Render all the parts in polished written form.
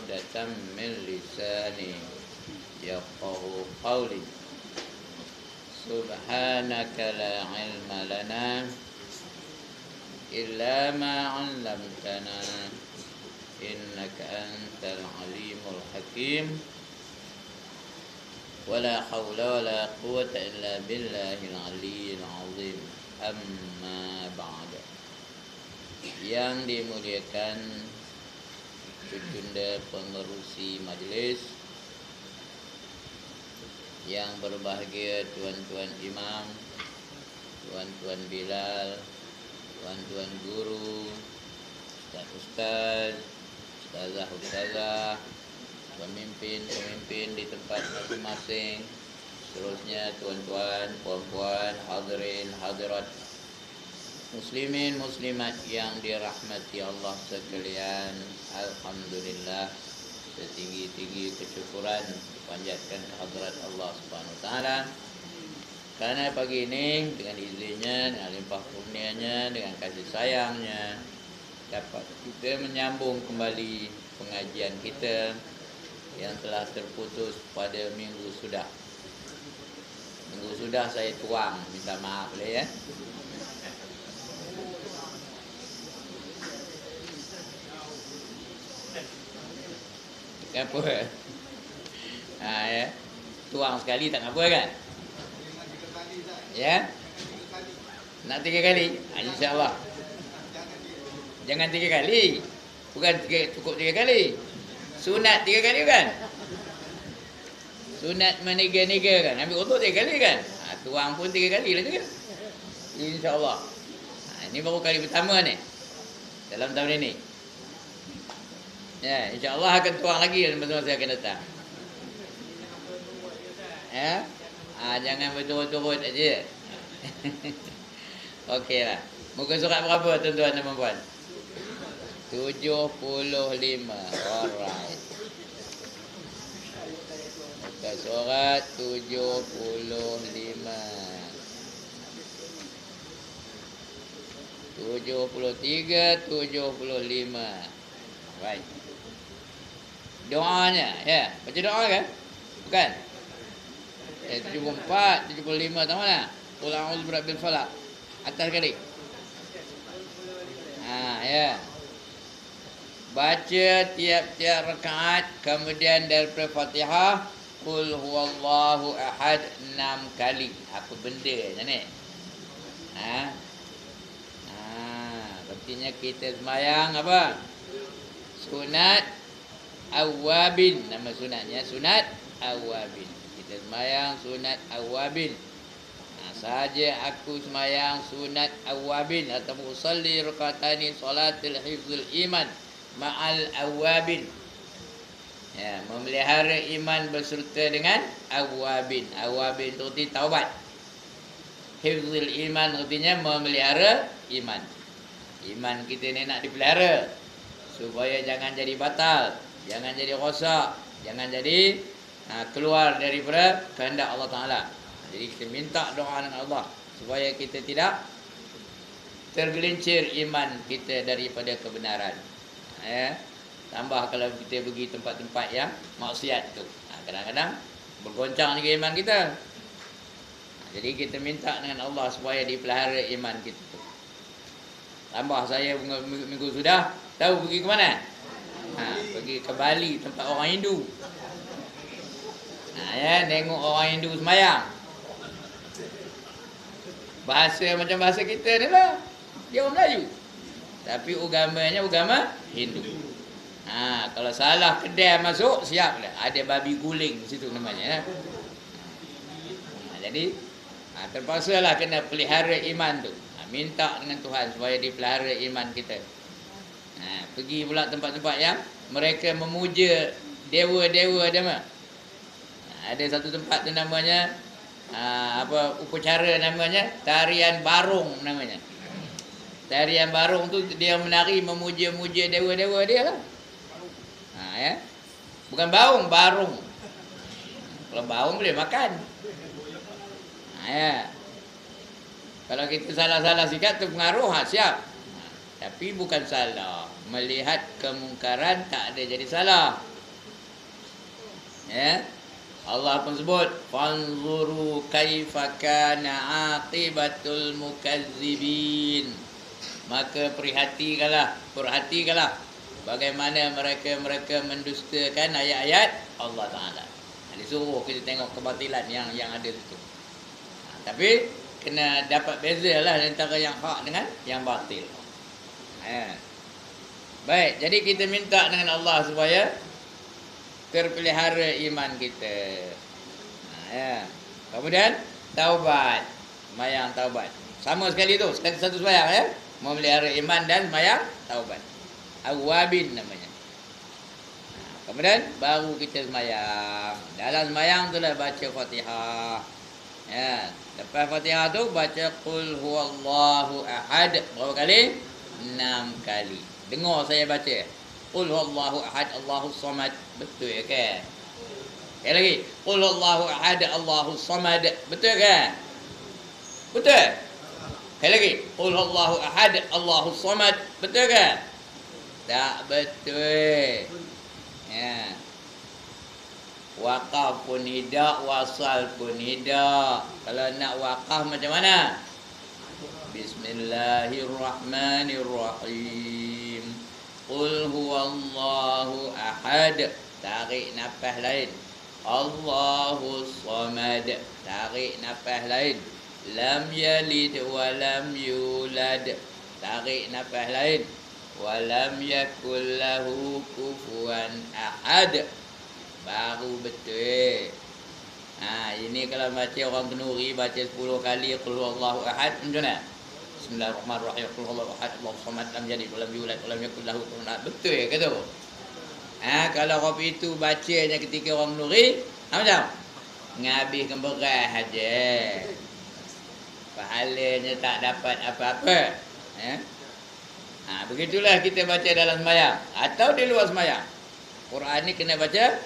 'uqdatam min lisani yafqahu qawli. Subhanaka la ilma lana illa ma 'allamtana innaka antal alimul hakim. Wala haula wala quwwata illa billahil aliyyil azim. Amma ba'da. Yang dimuliakan Cunda pengerusi majlis, yang berbahagia tuan-tuan imam, tuan-tuan Bilal, tuan-tuan guru, ustaz-ustaz, ustazah-ustazah, pemimpin-pemimpin di tempat masing-masing, seterusnya tuan-tuan, puan-puan, hadirin, hadirat, muslimin, muslimat yang dirahmati Allah sekalian. Alhamdulillah, setinggi-tinggi kesyukuran dipanjatkan kehadrat Allah Subhanahu Wa Taala. Karena pagi ini dengan izinnya, dengan limpah kurnianya, dengan kasih sayangnya, dapat kita menyambung kembali pengajian kita yang telah terputus pada minggu sudah. Minggu sudah saya tuang, minta maaf lah ya. Apa? Ya. Tuang sekali tak apa kan? Ya. Nak 3 kali? InsyaAllah. Jangan 3 kali. Bukan cukup 3 kali. Sunat 3 kali kan? Sunat menega-nega kan? Ambil untuk 3 kali kan? Tuang pun 3 kali lah tu kan? InsyaAllah. Ini baru kali pertama ni dalam tahun ini. Ya, insya-Allah akan tuang lagi dalam masa akan datang. Ya. Jangan berturut-turut aja. Okeylah. Muka surat berapa tuan-tuan dan puan-puan? 75. Alright. Muka surat 75. 73, 75. Right. Doanya, ya. Baca doa kan? Bukan? 74, 75 tahu mana? Qul a'udzu birabbil falaq. Atas kali. Ya. Baca tiap-tiap rakaat, kemudian daripada Fatihah Qul huwallahu ahad 6 kali. Apa benda ni? Artinya kita sembahyang apa? Sunat awabin, nama sunatnya sunat awabin. Kita sembahyang sunat awabin. Sahaja aku sembahyang sunat awabin atau usalli rakatani salatul hifzul iman ma'al awabin. Ya, memelihara iman berserta dengan awabin. Awabin itu arti taubat. Hifzul iman artinya memelihara iman. Iman kita ni nak dipelihara supaya jangan jadi batal, jangan jadi rosak, jangan jadi keluar daripada kehendak Allah Ta'ala. Jadi kita minta doa dengan Allah supaya kita tidak tergelincir iman kita daripada kebenaran. Ya. Tambah kalau kita pergi tempat-tempat yang maksiat tu, kadang-kadang bergoncang juga iman kita. Jadi kita minta dengan Allah supaya dipelihara iman kita tu. Tambah saya minggu sudah tahu pergi ke mana? Pergi ke Bali, tempat orang Hindu. Ya, tengok orang Hindu sembahyang. Bahasa macam bahasa kita ni lah. Dia orang Melayu. Tapi agamanya agama Hindu. Kalau salah kedai masuk, siap dah. Ada babi guling situ namanya. Jadi, terpaksalah kena pelihara iman tu. Minta dengan Tuhan supaya dipelihara iman kita. Pergi pula tempat-tempat yang mereka memuja dewa-dewa dia. Ada satu tempat tu namanya upacara namanya tarian barung namanya. Tarian barung tu dia menari memuja-muja dewa-dewa dia lah. Ya. Bukan baung, barung. Kalau baung boleh makan. Ya. Kalau kita salah-salah sikap terpengaruh, siap. Tapi bukan salah. Melihat kemungkaran tak ada jadi salah. Ya. Allah pun sebut fanzuru kaifa kana aqibatul mukazzibin. Maka perhatikanlah bagaimana mereka mendustakan ayat-ayat Allah Taala. Disuruh kita tengok kebatilan yang ada itu. Tapi kena dapat bezalah antara yang hak dengan yang batil. Baik, jadi kita minta dengan Allah supaya terpelihara iman kita. Kemudian taubat, sembahyang taubat. Sama sekali tu, sekali satu sembahyang ya. Memelihara iman dan sembahyang taubat. Awabin namanya. Kemudian baru kita sembahyang. Dalam sembahyang itulah baca Fatihah. Ya, lepas Fatihah tu baca qul huwallahu ahad berapa kali? 6 kali. Dengar saya baca. Qul huwallahu ahad Allahus samad. Betul ya kan? Sekali lagi. Qul huwallahu ahad Allahus samad. Betul kan? Betul? Sekali lagi. Qul huwallahu ahad Allahus samad. Betul kan? Tak betul. Ya. Waqaf pun tidak, wasal pun tidak. Kalau nak waqaf macam mana? Bismillahirrahmanirrahim. Qul huwallahu ahad. Tarik nafas lain. Allahus samad. Tarik nafas lain. Lam yalid wa lam yulad. Tarik nafas lain. Wa lam yakul lahu kufuwan ahad. Baru betul. Ini kalau baca orang kenuri baca 10 kali qul huwallahu ahad macam mana? Bismillahirrahmanirrahim. Qul huwallahu ahad Allahus samad lam yalid wa lam yulad wa lam yakul lahu kufuwan ahad. Betul ke tu? Kalau kopi itu bacanya ketika orang kenuri, macam? Ngabiskan beras aja. Pahalanya tak dapat apa-apa. Begitulah kita baca dalam sembahyang atau di luar sembahyang. Quran ni kena baca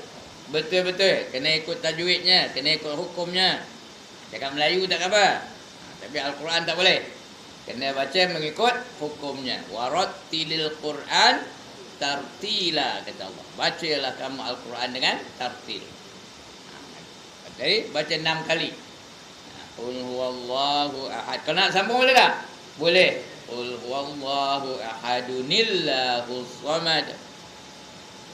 betul-betul, kena ikut tajwidnya, kena ikut hukumnya. Cakap Melayu tak apa. Tapi Al-Quran tak boleh. Kena baca mengikut hukumnya. Warattilil Quran tartila kata Allah. Bacalah kamu Al-Quran dengan tartil. Jadi baca 6 kali. Qul huwallahu ahad. Kalau nak sambung boleh tak? Boleh. Qul huwallahu ahadunillahus samad.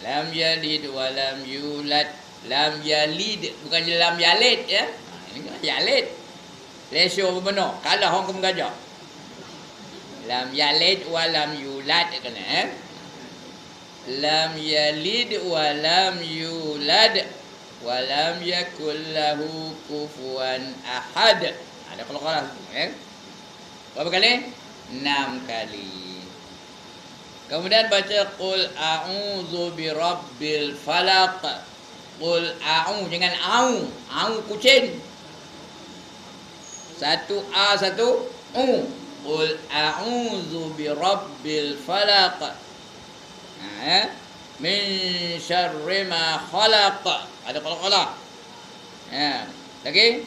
Lam yalid wa lam yulad. Lam yalid bukan lam yalid ya. Ini kan yalid. Lesyo benar. Kalah orang kaum gajah. Lam yalid wa lam yulad kena Lam yalid wa lam yulad wa lam yakul lahu kufuwan ahad. Ada kalau berapa kali? 6 kali. Kemudian baca qul a'udzu birabbil falaq. Qul a'u jangan au. Au kucing. Satu a satu u. Qul a'udzu birabbil falaq. Min syarri ma khalaq. Ada qalaq. Lagi?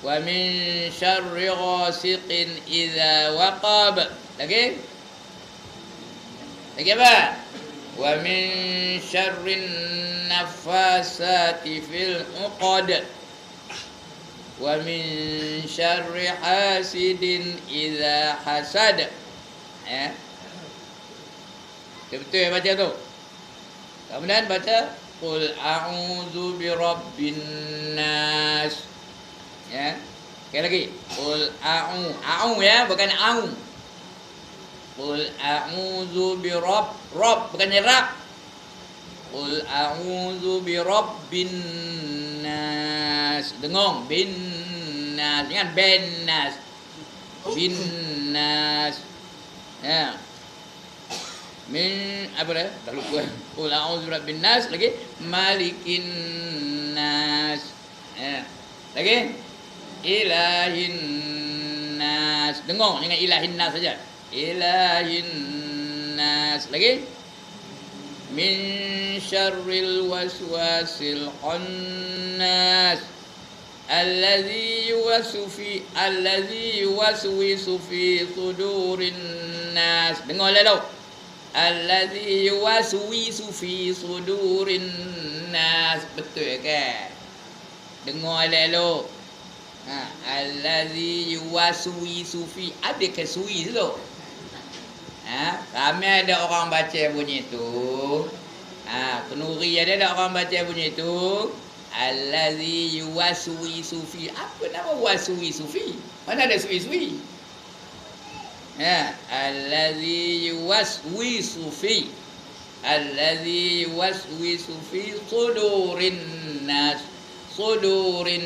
Wa min syarri ghasiqin idza waqab. Lagi? Lagi apa? Wa min syarrin nafasati fil uqad. Wa min syarri hasidin idza hasad. Betul baca tu. Kemudian baca qul a'udzu birabbin nas. Sekali lagi. Qul a'u ya, bukan au. Qul a'udzu birabb bukan rabb. Qul a'udzu birabbin nas. Dengung bin nas jangan ben nas. Bin nas. Min apa dah? Dah lupa. Qul a'udzu birabbin nas lagi malikin nas. Lagi ilahin nas. Dengung jangan ilahin nas saja. Ilahin nas. Lagi min syarril waswasil khannas allazi yuwaswisu fi sudurin nas. Dengar lalu. Allazi yuwaswisu fi sudurin nas. Betul kan? Dengar elok-elok. Allazi yuwaswisu fi. Ada ke sui tu? Ramai ada orang baca bunyi tu. Kenuri ada tak orang baca bunyi tu? Allazi yuwaswisu fi. Apa nama waswisu fi? Mana ada sui-sui? Allazi yuwaswisu fi. Allazi yuwaswisu fi sudurin nas. Sudurin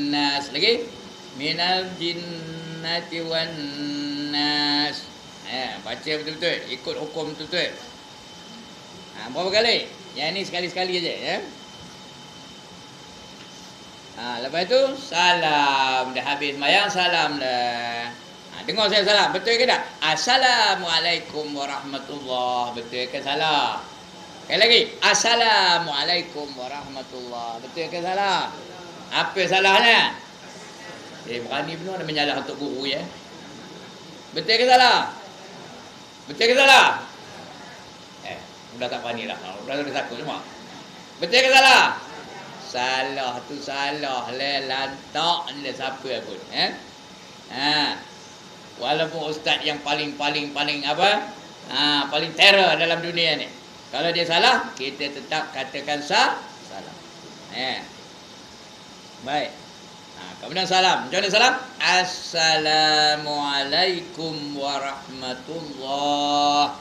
nas. Lagi? Minal jinnati wan nas. Baca betul-betul. Ikut hukum betul-betul. Berapa kali? Yang ni sekali-sekali aja ya. Lepas tu salam. Dah habis sembahyang salam dah. Dengar saya salam. Betul ke tak? Assalamualaikum warahmatullahi. Betul ke salah? Sekali lagi. Assalamualaikum warahmatullahi. Betul ke salah? Apa salahnya? Berani benar nak menyalah untuk guru ya. Betul ke salah? Betul ke salah? Dah tak berani lah. Dah takut semua. Betul ke salah? Salah tu salah. Lantak ni dah siapa pun. Walaupun ustaz yang paling apa? Paling terror dalam dunia ni. Kalau dia salah, kita tetap katakan salah. Baik. Kemudian salam. Macam mana salam? Assalamualaikum warahmatullahi.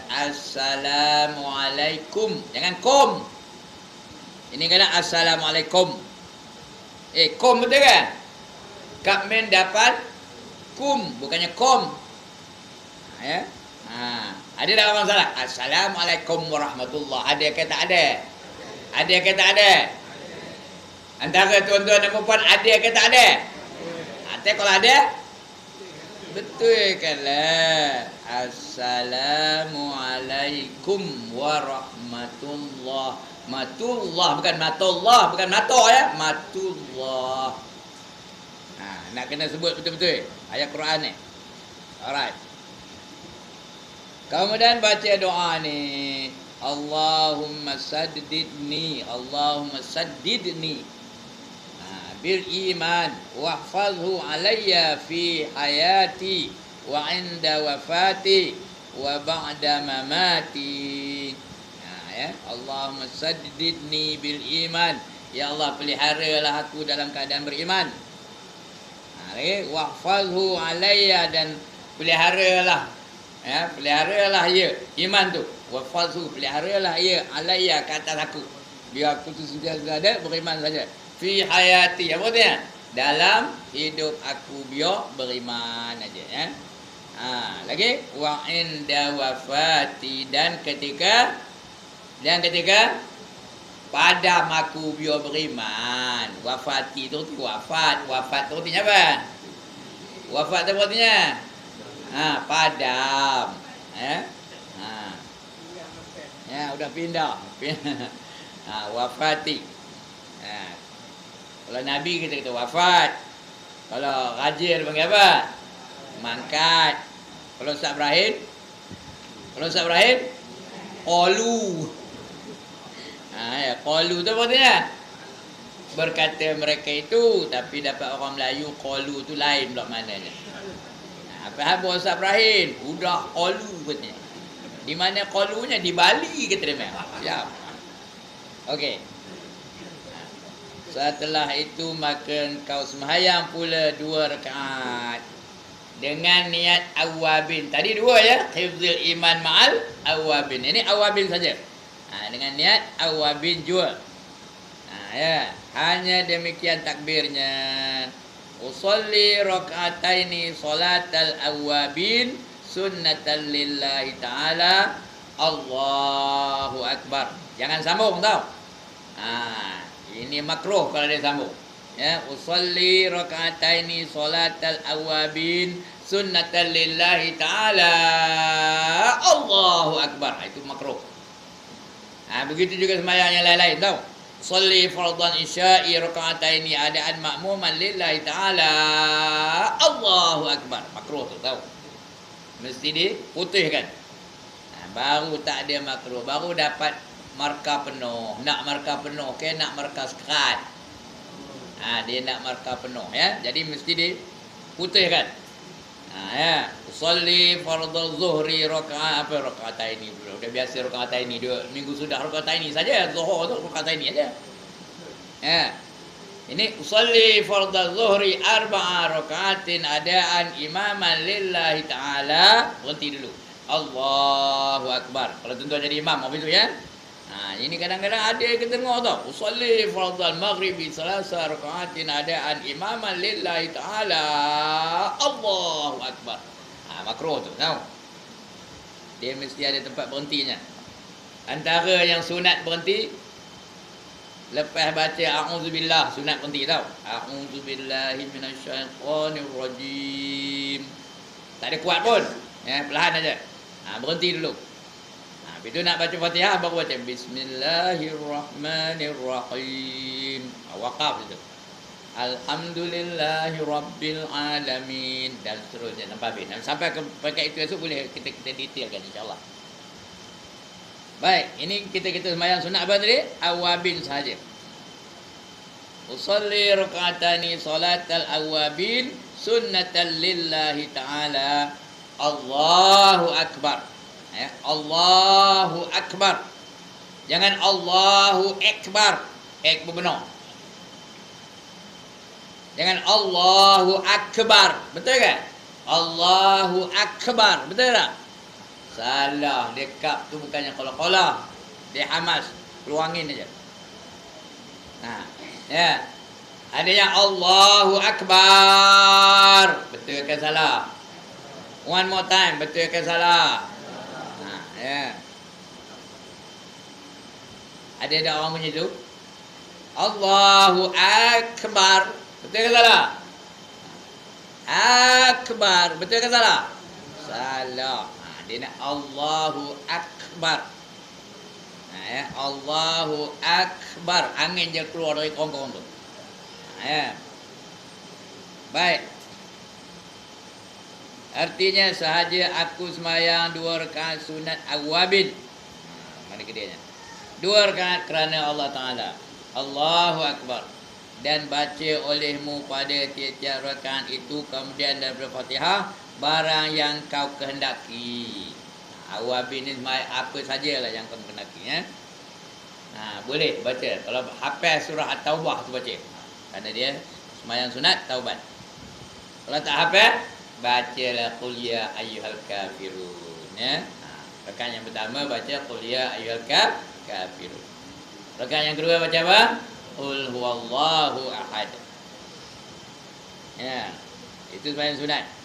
Assalamualaikum. Jangan kom. Ini kena assalamualaikum. Kom betul kan? Kap men dapat kum, bukannya kom. Ada tak orang salah? Assalamualaikum warahmatullahi. Ada ke tak ada? Ada ke tak ada? Antara tuan-tuan dan puan ada ke tak ada? Kalau ada, betul kan lah. Assalamualaikum warahmatullahi. Matullah bukan matullah, bukan mato ya, matullah. Nak kena sebut betul-betul ayat Quran ni. Alright. Kemudian baca doa ni. Allahumma saddidni, Allahumma saddidni bil iman wahfazhu alayya fi hayati wa inda wafati wa ba'da mamati. Allahumma saddidni bil iman. Ya Allah, peliharalah aku dalam keadaan beriman. Wahfazhu alayya, dan peliharalah. Peliharalah ia iman tu. Wahfazhu, peliharalah ia alayya, ke atas aku. Biar aku tu sudah ada beriman saja. Fi hayati, apa artinya? Dalam hidup aku biar beriman aja lagi wa inda wafati, dan ketika padam aku biar beriman. Wafati tu wafat. Wafat tu artinya apa? Wafat tu artinya padam. Udah pindah. Wafati. Kalau Nabi kita kata wafat. Kalau Raja dia panggil apa? Mangkat. Kalau Ustaz Ibrahim? Qalu. Qalu tu apa artinya? Berkata mereka itu, tapi dapat orang Melayu qalu tu lain pula maknanya. Faham Ustaz Ibrahim? Udah qalu katanya. Di mana qalunya? Di Bali kata dia. Siap. Okey. Setelah itu maka kau sembahyang pula 2 rakaat dengan niat awabin. Tadi 2 ya, hifzul iman ma'al awabin. Ini awabin saja. Dengan niat awabin jua. Hanya demikian takbirnya. Usolli raka'ataini salatal awabin sunnatan lillahi ta'ala. Allahu akbar. Jangan sambung tau. Ini makruh kalau dia sambung. Usolli raka'ataini salatal awabin sunnatan lillahi ta'ala. Allahu akbar. Itu makruh. Begitu juga sembahyang yang lain-lain tau. Salli fardhan isya'i raka'ataini adaan ma'muman lillahi ta'ala. Allahu akbar. Makruh tu tahu. Mesti diputihkan. Baru tak ada makruh, baru dapat markah penuh. Nak markah penuh ke nak markah sekat? Dia nak markah penuh ya. Jadi mesti diputihkan. Ya. Usalli fardhu zuhri rakaataini pula. Udah biasa rakaataini, 2 minggu sudah rakaataini saja. Zuhur tu rakaataini aja. Ya. Ini usalli fardhu zuhri 4 rakaatin adaan imaman lillahi taala. Berhenti dulu. Allahu akbar. Kalau tuan-tuan jadi imam apa itu ya? Ini kadang-kadang ada yang dengar tau. Usalli fardhal maghribi 3 rakaatin adaan imaman lillahi taala. Allahu akbar. Makruh tu, tahu. Dia mesti ada tempat berhentinya. Antara yang sunat berhenti lepas baca a'udzubillah, sunat berhenti tau. A'udzubillahi minasyaitonirrajim. Tak ada kuat pun. Ya, perlahan aja. Berhenti dulu. Habis tu nak baca Fatihah baru baca Bismillahirrahmanirrahim. Waqaf itu. Alhamdulillahi rabbil alamin dan seterusnya sampai habis. Sampai ke pakai itu esok boleh kita detailkan insya-Allah. Baik, ini kita sembahyang sunat apa tadi? Awabin saja. Usalli raka'atani salatal awabin sunnatan lillahi ta'ala. Allahu akbar. Ya, Allahu akbar. Jangan Allahu akbar. Benar. Jangan Allahu akbar. Betul ke? Allahu akbar. Betul tak? Salah. Dia kap tu bukannya qala-qala. Dia hamas. Keluangin aja. Ya. Ada yang Allahu akbar. Betul ke salah? One more time. Betul ke salah? Ya. Ada orang punya tu? Allahu akbar. Betul ke salah? Akbar. Betul ke salah? Salah. Dia nak Allahu akbar. Ya, Allahu akbar. Angin je keluar dari kongkong tu. Ya. Baik. Artinya sahaja aku sembahyang 2 rakaat sunat awabin. Mana kedainya? 2 rakaat kerana Allah Ta'ala. Allahu akbar. Dan baca olehmu pada tiap-tiap rakaat itu kemudian daripada Fatihah barang yang kau kehendaki. Awabin ni apa sajalah yang kau kehendaki ya. Boleh baca. Kalau hafal surah At-Taubah tu baca. Kerana dia sembahyang sunat taubat. Kalau tak hafal, bacalah qul ya ayyuhal kafirun ya. Rakaat yang pertama baca qul ya ayyuhal kafirun. Rakaat yang kedua baca apa? Qul huwallahu ahad. Ya. Itu sembahyang sunat.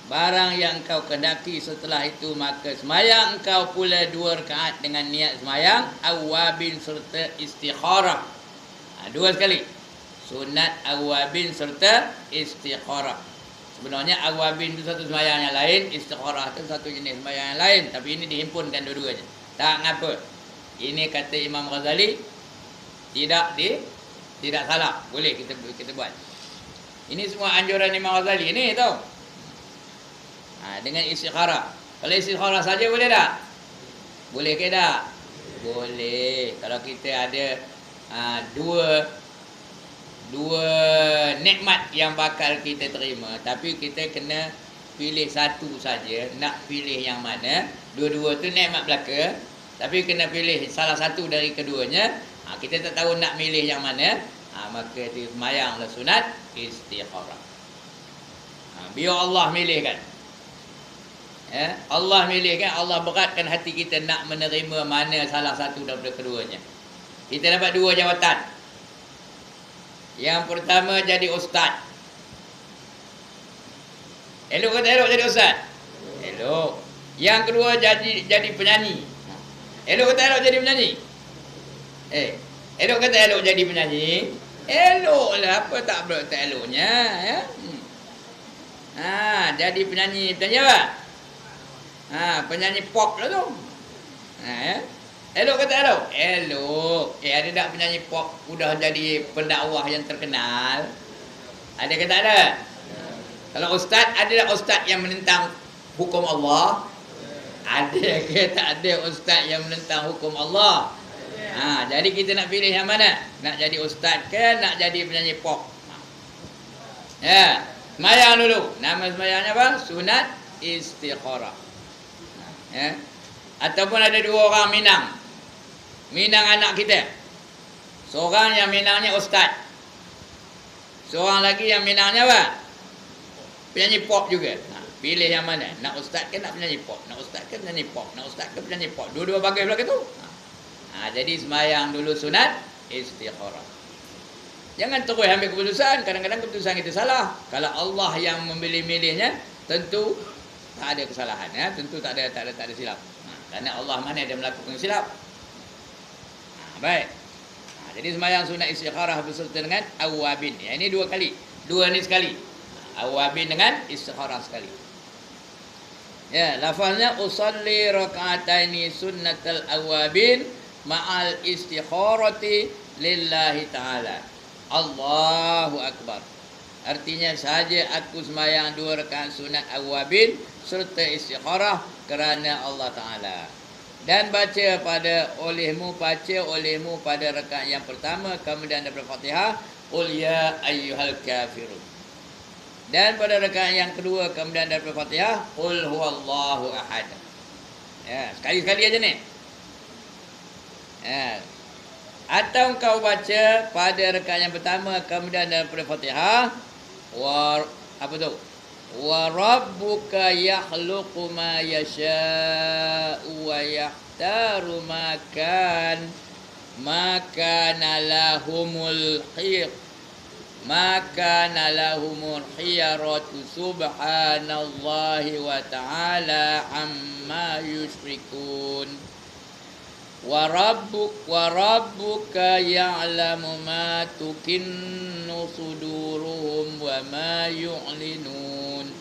Barang yang kau kehendaki setelah itu maka sembahyang engkau pula 2 rakaat dengan niat sembahyang awabin serta istikharah. 2 sekali. Sunat awabin serta istikharah. Sebenarnya awabin itu satu sembahyang yang lain, istikharah itu satu jenis sembahyang yang lain, tapi ini dihimpunkan dua-duanya. Tak ngapa. Ini kata Imam Ghazali tidak salah. Boleh kita buat. Ini semua anjuran Imam Ghazali ni tahu. Dengan istikharah. Kalau istikharah saja boleh tak? Boleh ke tak? Boleh. Kalau kita ada dua nikmat yang bakal kita terima, tapi kita kena pilih satu saja. Nak pilih yang mana? Dua-dua tu nikmat belaka, tapi kena pilih salah satu dari keduanya. Kita tak tahu nak milih yang mana. Maka itu sembahyanglah sunat istikharah. Biar Allah milihkan. Ya, Allah milihkan, Allah beratkan hati kita nak menerima mana salah satu daripada keduanya. Kita dapat 2 jawatan. Yang pertama jadi ustaz. Elok ke tak elok jadi ustaz? Elok. Yang kedua jadi penyanyi. Elok ke tak elok jadi penyanyi? Elok ke tak elok jadi penyanyi? Eloklah, apa tak eloknya ya? Jadi penyanyi apa? Penyanyi pop lah tu. Ya. Elok ke tak elok? Elok. Ada tak penyanyi pop sudah jadi pendakwah yang terkenal? Ada ke tak ada? Kalau ustaz, ada tak ustaz yang menentang hukum Allah? Ada ke tak ada ustaz yang menentang hukum Allah? Jadi kita nak pilih yang mana? Nak jadi ustaz ke nak jadi penyanyi pop? Ya, sembahyang dulu. Nama sembahyangnya apa? Sunat istikharah. Ya. Ataupun ada dua orang minang anak kita. Seorang yang minangnya ustaz. Seorang lagi yang minangnya apa? Penyanyi pop juga. Pilih yang mana? Nak ustaz ke nak penyanyi pop? Nak ustaz ke penyanyi pop? Nak ustaz ke penyanyi pop? Dua-dua bagai belaka tu. Jadi sembahyang dulu sunat istikharah. Jangan terus ambil keputusan. Kadang-kadang keputusan kita salah. Kalau Allah yang memilih-milihnya, tentu tak ada kesalahan. Tentu tak ada silap. Kerana Allah mana ada melakukan silap. Baik. Jadi sembahyang sunat istikharah berserta dengan awabin. Ini dua kali. Dua ni sekali. Awabin dengan istikharah sekali. Ya, lafaznya usalli raka'ataini sunnatal awabin ma'al istikharati lillahi ta'ala. Allahu akbar. Artinya saja aku sembahyang 2 rakaat sunat awabin serta istikharah kerana Allah Taala. Dan baca olehmu pada rakaat yang pertama kemudian daripada Fatihah qul ya ayyuhal kafirun. Dan pada rakaat yang kedua kemudian daripada Fatihah qul huwallahu ahad. Ya, sekali-sekali aja ni. Ya. Atau kau baca pada rakaat yang pertama kemudian daripada Fatihah wa rabbuka yakhluqu ma yasha'u wa yahtaru ma kana lahumul khiyaratu subhanallahi wa ta'ala amma yusyrikun. Wa rabbuka ya'lamu ma tukinnu suduruhum wa ma yu'linun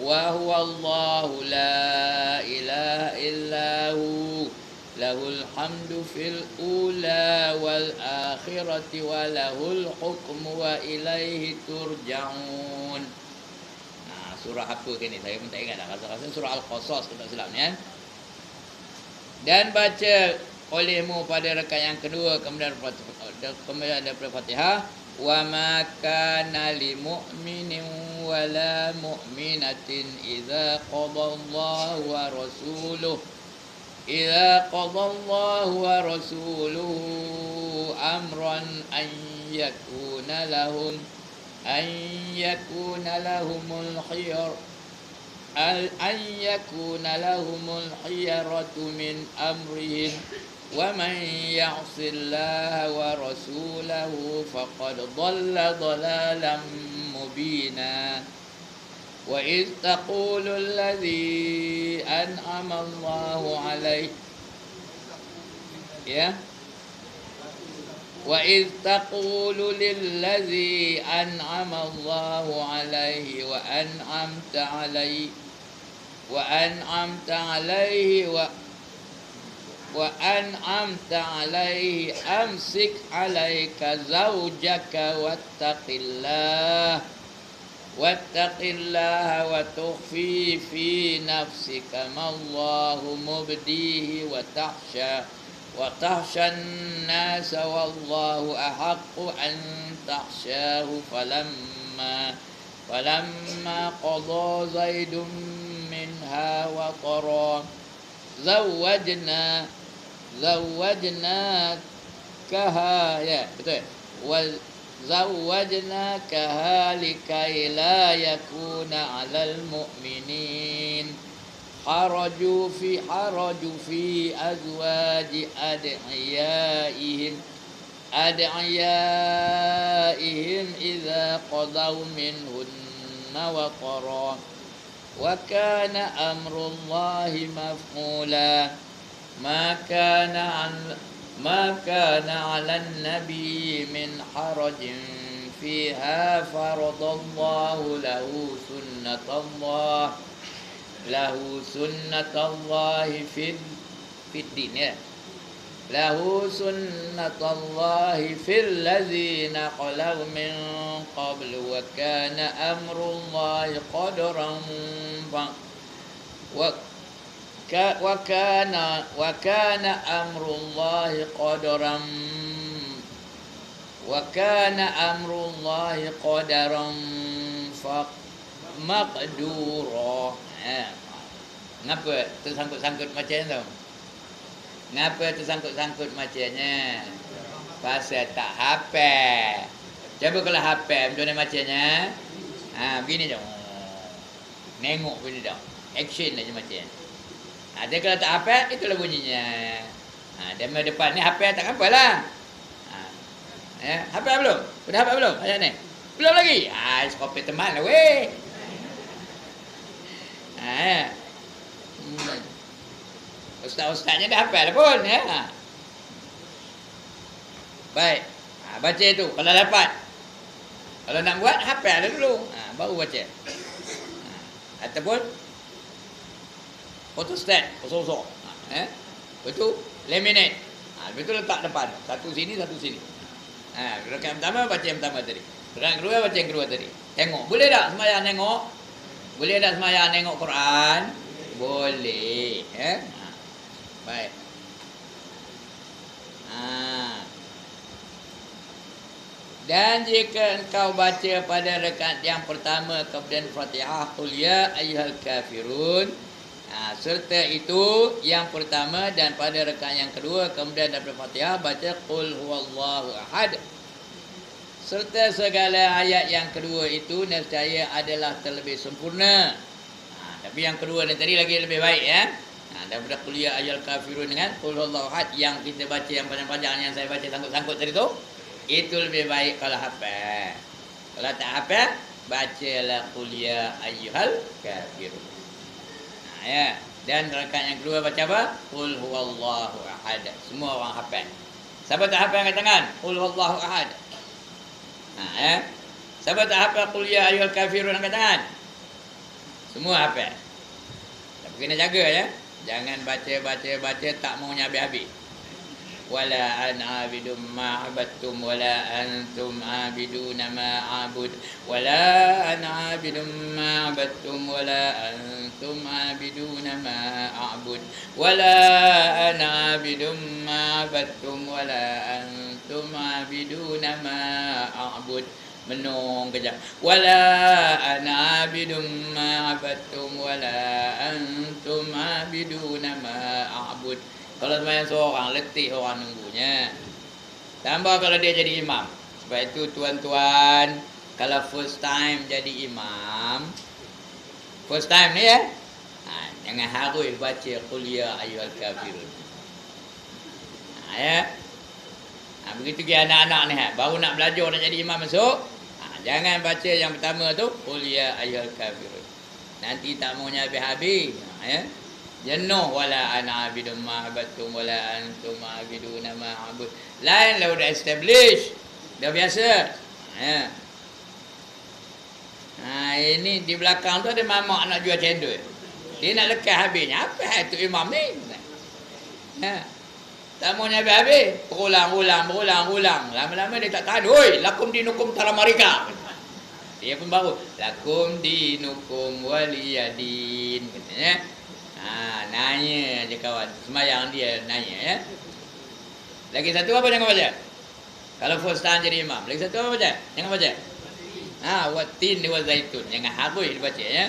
wa huwa Allahu la ilaha illahu lahul hamdu fil ula wal akhirati wa lahul hukmu wa ilaihi turja'un. Surah apa ke ni? Saya pun tak ingat dah. Rasa-rasa surah Al-Qasas kalau tak silap ni kan. Dan baca olehmu pada rakaat yang kedua kemudian daripada Fatihah wa ma kana lil mu'minin wala mu'minatin idza qadallahu wa rasuluhu amran an yakuna lahumul khiyaratu min amrihim wa man ya'sillaha wa rasulahu faqad dhalla dhalalan mubina. Wa iz taqulu alladhi an'ama Allahu alayhi wa iz taqulu lilladhi an'ama Allahu alayhi wa an'amta alayhi amsik alayka zawjaka wattaqillaha wa tukhfi fi nafsika ma Allahu mubdihi wa tahshan nasa wallahu ahaqqu an tahshahu falamma qada zaidun minha wa tara zawwajnakaha betul zawwajnakaha likai la yakuna 'alal mu'minin haraju fi azwaji adiyaihim idza qadaw minhunna wa qara wa kana amrullahi maf'ula ma kana 'alan nabiyyi min harajin fiha faradallahu lahu sunnatallahi fid din lahu sunnatallahi fil ladzina qalu min qablu wa kana amrullahi wa wa kana amrullahi qadaran wa kana amrullahi qadaran fa maqdura. Ngapa tersangkut-sangkut macamnya tu? Ngapa tersangkut-sangkut macamnya? Pasal tak hafal. Cuba kalau hafal macam mana macamnya? Begini dah. Nengok begini dah. Action aja macam. Dia kalau tak hafal, itulah bunyinya. Demo depan ni hafal tak hafal lah. Hafal belum? Sudah hafal belum? Ayat ni. Belum lagi. Skopi teman lah weh. Ustaz-ustaznya dah hafal pun ya. Baik. Baca itu kalau dapat. Kalau nak buat hafal dulu. Baru baca. Ataupun photostat, kosong-kosong. Betul laminate. Betul letak depan. Satu sini, satu sini. Rakaat pertama baca yang pertama tadi. Rakaat kedua baca yang kedua tadi. Tengok. Boleh tak sembahyang tengok? Boleh tak sembahyang tengok Quran? Boleh. Baik. Dan jika engkau baca pada rakaat yang pertama kemudian Fatihah qul ya ayyuhal kafirun, serta itu yang pertama, dan pada rakaat yang kedua kemudian daripada Fatihah baca qul huwallahu ahad, serta segala ayat yang kedua itu nescaya adalah terlebih sempurna. Tapi yang kedua ni tadi lagi lebih baik ya. Daripada qul ya ayyuhal kafirun dengan qul huwallahu ahad yang kita baca yang panjang-panjang yang saya baca sangkut-sangkut tadi tu, itu lebih baik kalau hafal. Kalau tak hafal, bacalah qul ya ayyuhal kafirun. Ya. Dan rakaat yang kedua baca apa? Qul huwallahu ahad. Semua orang hafal. Siapa tak hafal angkat tangan? Qul huwallahu ahad. Ya. Siapa tak hafal qul ya ayyuhal kafirun angkat tangan? Semua hafal. Tapi kena jaga ya. Jangan baca tak mau habis-habis. Wala ana abidum ma abattum wala antum abiduna ma abud wala ana abidum ma abattum wala antum abiduna ma a'bud wala ana abidum ma abattum wala antum abiduna ma a'bud. Menung kejap. Wala ana abidum ma abattum wala antum abiduna ma a'bud. Kalau sembahyang seorang, letih orang nunggunya. Tambah kalau dia jadi imam. Sebab itu tuan-tuan, kalau first time jadi imam, first time ni ya, jangan harus baca qul ya ayyuhal kafirun. Ya. Begitu ke anak-anak ni baru nak belajar nak jadi imam masuk, jangan baca yang pertama tu qul ya ayyuhal kafirun. Nanti tak mau habis-habis. Ya. Jenuh wala ana abidum ma abattum wala antum abiduna ma abud. Lain lah dah establish. Dah biasa. Ya. Ini di belakang tu ada mamak nak jual cendol. Dia nak lekas habisnya. Apa itu imam ni? Ya. Tak mau habis-habis. Berulang. Lama-lama dia tak tahan. Oi, lakum dinukum taramarika. Dia pun baru. Lakum dinukum waliyadin. Katanya. Nanya je kawan. Semayang dia nanya ya. Lagi satu apa jangan baca? Kalau first time jadi imam. Lagi satu apa baca? Jangan baca. Wattin wa zaitun. Jangan habis dibaca ya.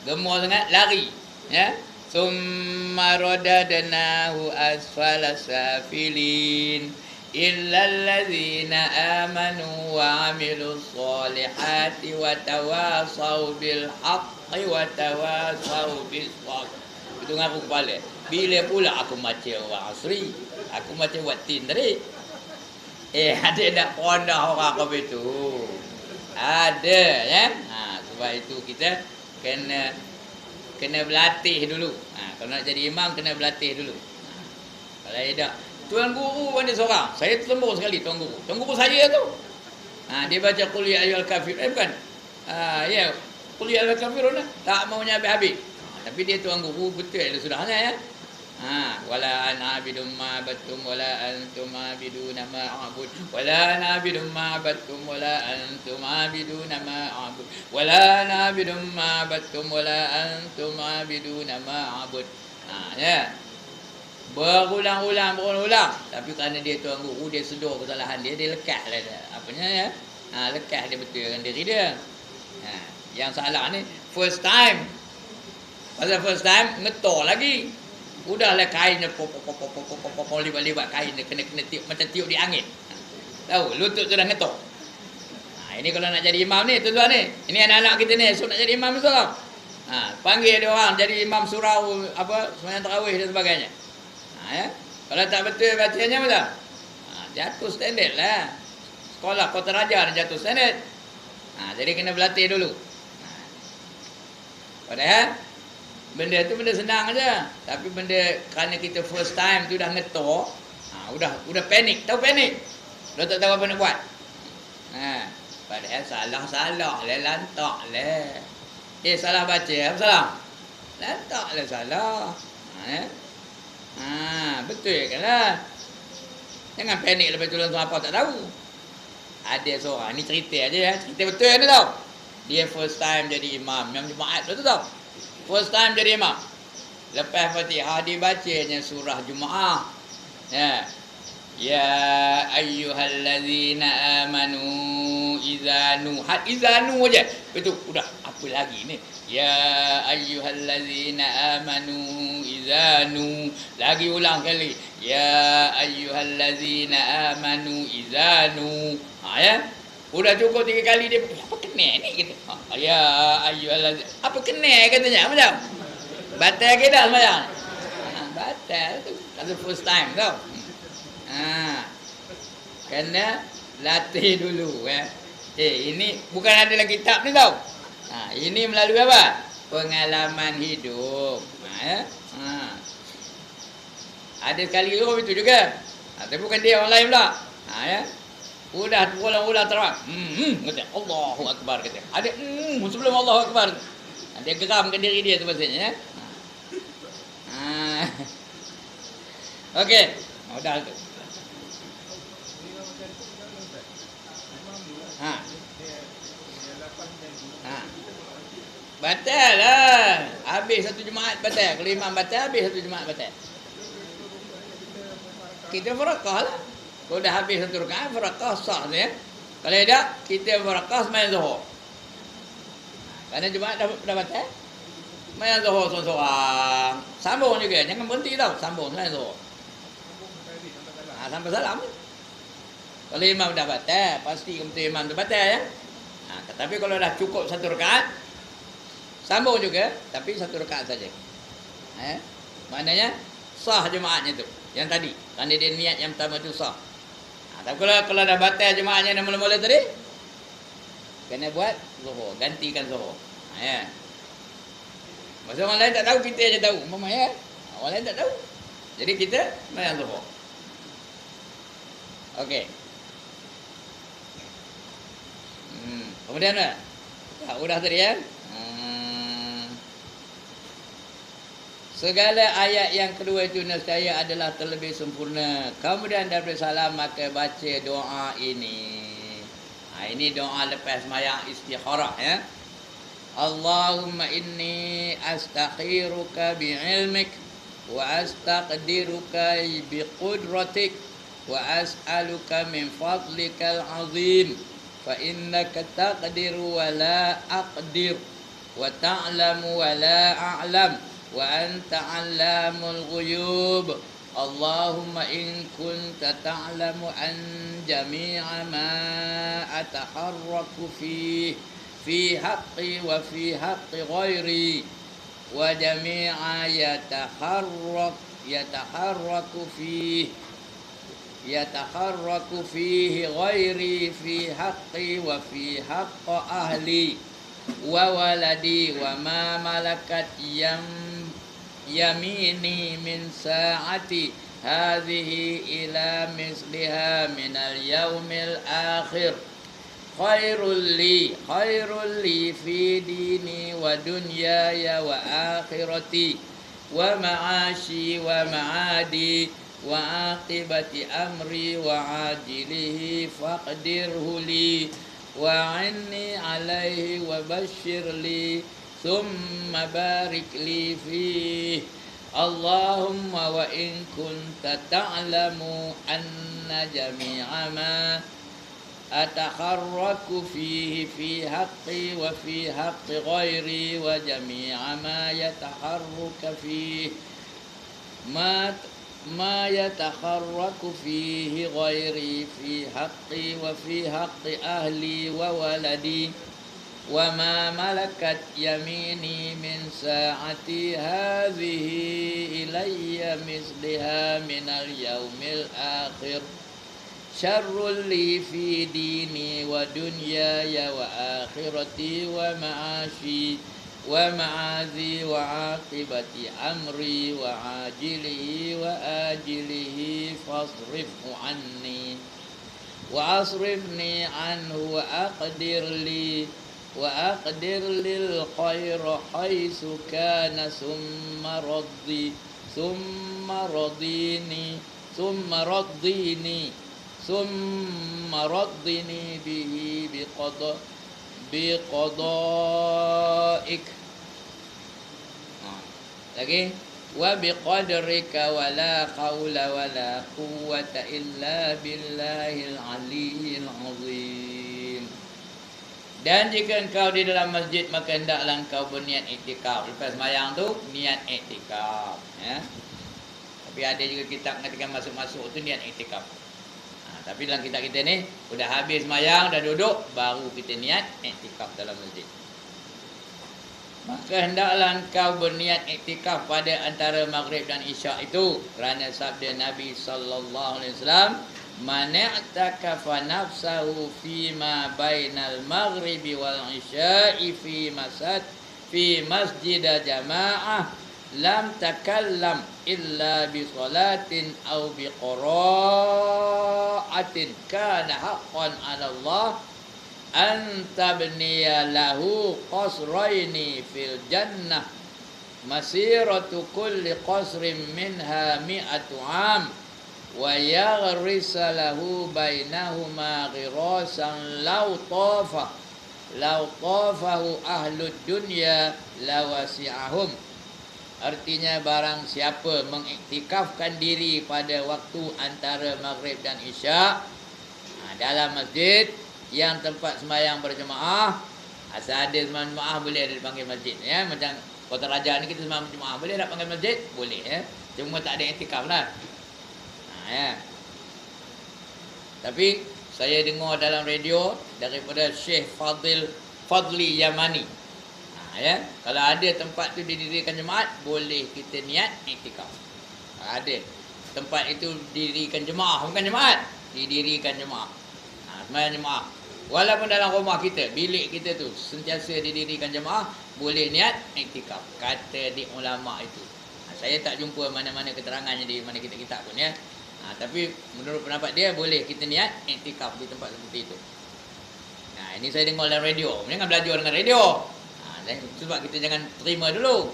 Gemuk sangat lari ya. Summa radadnahu asfala safilin illal ladzina amanu wa amilus solihati wa tawasaw bil haqqi wa tawasaw bis sabr. Itu ngaku kepala. Bila pula aku baca wa asri, aku baca wattin tadi. Ada tak pondah orang kau itu? Ada ya. Sebab itu kita kena berlatih dulu. Kalau nak jadi imam kena berlatih dulu. Kalau tidak, tuan guru pun dia seorang. Saya terlembur sekali tuan guru. Tuan guru saya tu. Dia baca qul ya ayyuhal kafirun. Bukan. Ya, qul ya ayyuhal kafirun lah. Tak maunya habis-habis. Tapi dia tuan guru betul sudahnya ya. Wala ana abidum ma battum wala antum abiduna ma a'bud wala ana abidum ma battum wala antum abiduna ma a'bud wala ana abidum ma battum wala antum abiduna ma a'bud. Ya. Berulang-ulang. Tapi kerana dia tuan guru, dia sedar kesalahan dia lekatlah dah. Apanya ya? Lekat dia betulkan diri dia. Yang salah ni first time. Pasal first time ngetor lagi. Udahlah kainnya libat kain dia kena tiup macam tiup di angin. Tahu, lutut sudah ngetok. Ini kalau nak jadi imam ni tuan-tuan ni. Ini anak-anak kita ni so nak jadi imam Islam. Panggil dia orang jadi imam surau apa sembahyang tarawih dan sebagainya. Ya. Kalau tak betul bacanya macam jatuh standard lah. Sekolah Kota Raja jatuh standard. Jadi kena berlatih dulu. Padahal benda tu benda senang aja, tapi benda kerana kita first time tu dah ngetor, udah panik, tahu panik. Dah tak tahu apa nak buat. Padahal salah lah, lantak lah. Salah baca, apa salah? Lantak lah salah. Betul kan lah. Jangan panik lepas tu langsung apa tak tahu. Ada seorang, ni cerita aja ya, cerita betul ni tau. Dia first time jadi imam Jumaat tu tau. First time jadi imam. Lepas Fatihah dibacanya surah Jumaah. Ya ayyuhallazina amanu izanu. Izanu aja. Betul, udah apa lagi ni? Ya ayyuhallazina amanu izanu. Lagi ulang kali. Ya ayyuhallazina amanu izanu. Ya. Udah cukup 3 kali dia apa kena ni kata. Ya ayyuhallazina. Apa kena katanya macam. Batal ke dah sembahyang? Batal tu. Kalau first time tau. Kena latih dulu ini bukan ada dalam kitab ni tau. Ini melalui apa? Pengalaman hidup. Ada sekali tu itu juga. Tapi bukan dia orang lain pula. Ya. Udah ulang-ulang terang. Kata Allahu Akbar kata. Ada sebelum Allahu Akbar. Dia geramkan diri dia tu maksudnya ya. Okey. Udah tu. Batal lah. Habis satu Jumaat batal. Kalau imam batal, habis satu Jumaat batal. Kita farakah lah. Kalau dah habis satu rakaat, farakah sah tu ya. Kalau tidak, kita farakah sembahyang zuhur. Kerana Jumaat dah batal. Sembahyang zuhur seorang-seorang. Sambung juga. Jangan berhenti tau. Sambung sembahyang zuhur. Sampai salam. Kalau imam dah batal, pasti betul imam tu batal ya. Tapi kalau dah cukup satu rakaat, sambung juga, tapi satu rakaat saja. Maknanya sah jemaatnya tu. Yang tadi, kerana dia niat yang pertama tu sah. Tapi kalau dah batal jemaatnya yang mula-mula tadi, kena buat zuhur, gantikan zuhur. Ya. Masa orang lain tak tahu, kita je tahu. Mama ya. Orang lain tak tahu. Jadi kita sembahyang zuhur. Okey. Kemudian udah tadi ya. Segala ayat yang kedua itu nescaya adalah terlebih sempurna. Kemudian daripada salam maka baca doa ini. Ini doa lepas sembahyang istikharah ya. Allahumma inni astakhiruka bi'ilmik wa astaqdiruka biqudratik wa as'aluka min fadlikal azim fa innaka taqdiru wa la aqdir wa ta'lamu wa la a'lam wa anta 'allamul ghuyub. Allahumma in kunta ta'lamu an jami'a ma ataharraku fi haqqi wa fi haqqi ghairi wa jami'a yataharraku fihi ghairi fi haqqi wa fi haqqi ahli wa waladi wa ma malakat yamini min sa'ati hadhihi ila misliha min al-yawmil akhir khairul li fi dini wa dunyaya wa akhirati wa ma'ashi wa ma'adi wa aqibati amri wa ajilihi faqdirhu li wa inni alaihi wa bashir li thumma barik li fihi Allahumma wa in kunta ta'lamu anna jami'a ma أتحرك فيه في حقي وفي حق غيري وجميع ما يتحرك فيه ما يتحرك فيه غيري في حقي وفي حق أهلي وولدي وما ملكت يميني من ساعتي هذه إلي مثلها من اليوم الآخر شر لي في ديني ودنياي وآخرتي ومعاشي ومعاذي وعاقبة أمري وعاجله وآجله فاصرفه عني وأصرفني عنه وأقدر لي الخير حيث كان ثم ردني به بقضائك lagi wa biqadrika wala haula wala quwwata illa billahil aliyyil azim. Dan jika engkau di dalam masjid maka hendaklah engkau berniat iktikaf. Lepas sembahyang tu niat iktikaf ya. Tapi ada juga kitab mengatakan masuk-masuk tu niat iktikaf. Tapi dalam kitab kita ni sudah habis sembahyang, dah duduk, baru kita niat iktikaf dalam masjid. Maka hendaklah engkau berniat iktikaf pada antara maghrib dan isyak itu, kerana sabda Nabi sallallahu alaihi wasallam, "Man i'takafa nafsahu fi ma bainal maghribi wal isya'i fi masjid jamaah lam takallam illa bi salatin aw bi qira'atin kana haqqan 'ala Allah an tabniya lahu qasraini fil jannah masiratu kulli qasrin minha mi'atu 'am wa yaghrisa lahu bainahuma ghirasan law tafahu ahlud dunya lawasi'ahum." Artinya barang siapa mengiktikafkan diri pada waktu antara maghrib dan isyak dalam masjid yang tempat sembahyang berjemaah, asal ada sembahyang jemaah boleh ada dipanggil masjid ya. Macam Kota Raja ni kita sembahyang jemaah boleh tak panggil masjid? Boleh ya. Cuma tak ada iktikaf lah. Ya. Tapi saya dengar dalam radio daripada Syekh Fadli Yamani. Ya, kalau ada tempat tu didirikan jemaat, boleh kita niat iktikaf. Kalau ada tempat itu didirikan jemaah, bukan jemaat, didirikan jemaah. Sembahyang jemaah. Walaupun dalam rumah kita, bilik kita tu sentiasa didirikan jemaah, boleh niat iktikaf. Kata di ulama itu. Saya tak jumpa mana-mana keterangannya di mana kitab-kitab pun ya. Tapi menurut pendapat dia boleh kita niat iktikaf di tempat seperti itu. Ini saya dengar dalam radio. Jangan belajar dengan radio. Sebab kita jangan terima dulu.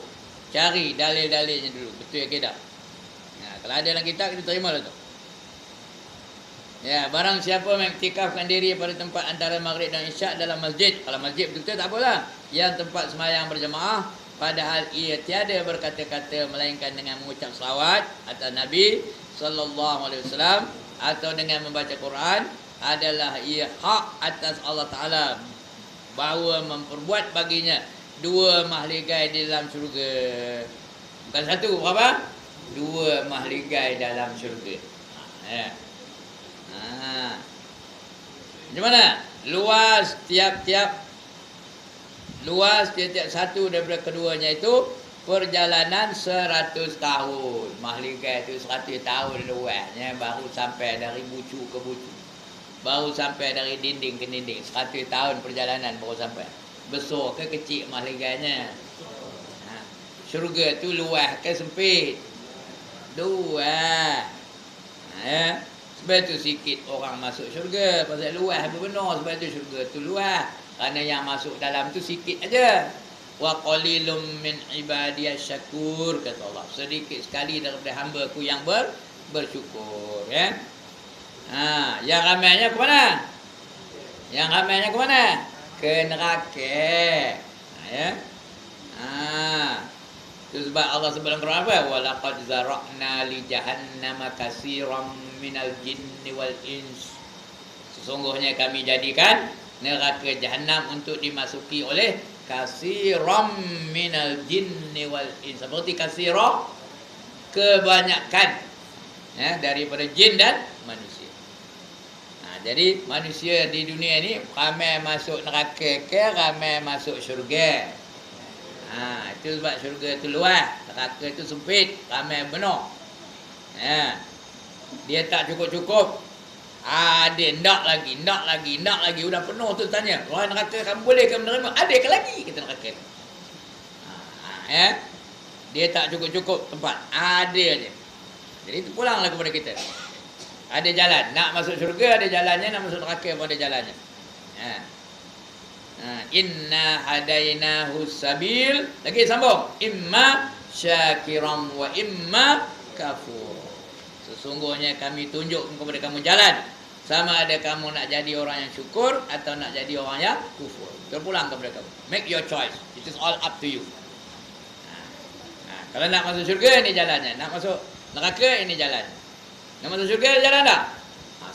Cari dalil-dalilnya dulu. Betul ke tak? Kalau ada dalam kitab, kita terima lah tu. Ya, barang siapa mengiktikafkan diri pada tempat antara maghrib dan isyak dalam masjid. Kalau masjid betul-betul tak apalah. Yang tempat sembahyang berjemaah, padahal ia tiada berkata-kata melainkan dengan mengucap salawat atas Nabi sallallahu alaihi wasallam atau dengan membaca Quran, adalah ia hak atas Allah Ta'ala bahawa memperbuat baginya 2 mahligai di dalam syurga. Bukan 1, berapa? 2 mahligai dalam syurga. Ya. Macam mana? Luas tiap-tiap satu daripada keduanya itu perjalanan 100 tahun. Mahligai itu 100 tahun luasnya, baru sampai dari bucu ke bucu. Baru sampai dari dinding ke dinding. 100 tahun perjalanan baru sampai. Besar ke kecil mahligainya? Syurga tu luas ke sempit? Luas. Ya. Sebab tu sikit orang masuk syurga. Pasal luas benar. Sebab tu syurga tu luas. Kerana yang masuk dalam tu sikit aja. wa qalilum min ibadiyas syakur, kata Allah. Sedikit sekali daripada hamba-Ku yang bersyukur, ya. Yang ramainya ke mana? Yang ramainya ke mana? Ke neraka. Ya. Itu sebab Allah sebut dalam Quran apa? Walaqad zara'na li jahannama katsiran minal jinni wal ins. Sesungguhnya kami jadikan neraka jahanam untuk dimasuki oleh katsiran minal jinni wal ins. Seperti katsiran, kebanyakan, ya, daripada jin dan manusia. Jadi manusia di dunia ni ramai masuk neraka ke ramai masuk syurga. Itu sebab syurga tu luas, neraka tu sempit, ramai benar. Dia tak cukup-cukup. Dia nak lagi, sudah penuh tu tanya. Orang neraka kamu boleh ke menerima? Ada ke lagi? Kata neraka. Dia tak cukup-cukup tempat. Ada je. Jadi itu pulanglah kepada kita. Ada jalan. Nak masuk syurga ada jalannya, nak masuk neraka pun ada jalannya. Inna hadainahu sabil. Lagi sambung. Imma syakiram wa imma kafur. Sesungguhnya kami tunjuk kepada kamu jalan. Sama ada kamu nak jadi orang yang syukur atau nak jadi orang yang kufur. Terpulang kepada kamu. Make your choice. It is all up to you. Kalau nak masuk syurga, ini jalannya. Nak masuk neraka, ini jalannya. Nak masuk syurga, jalan tak?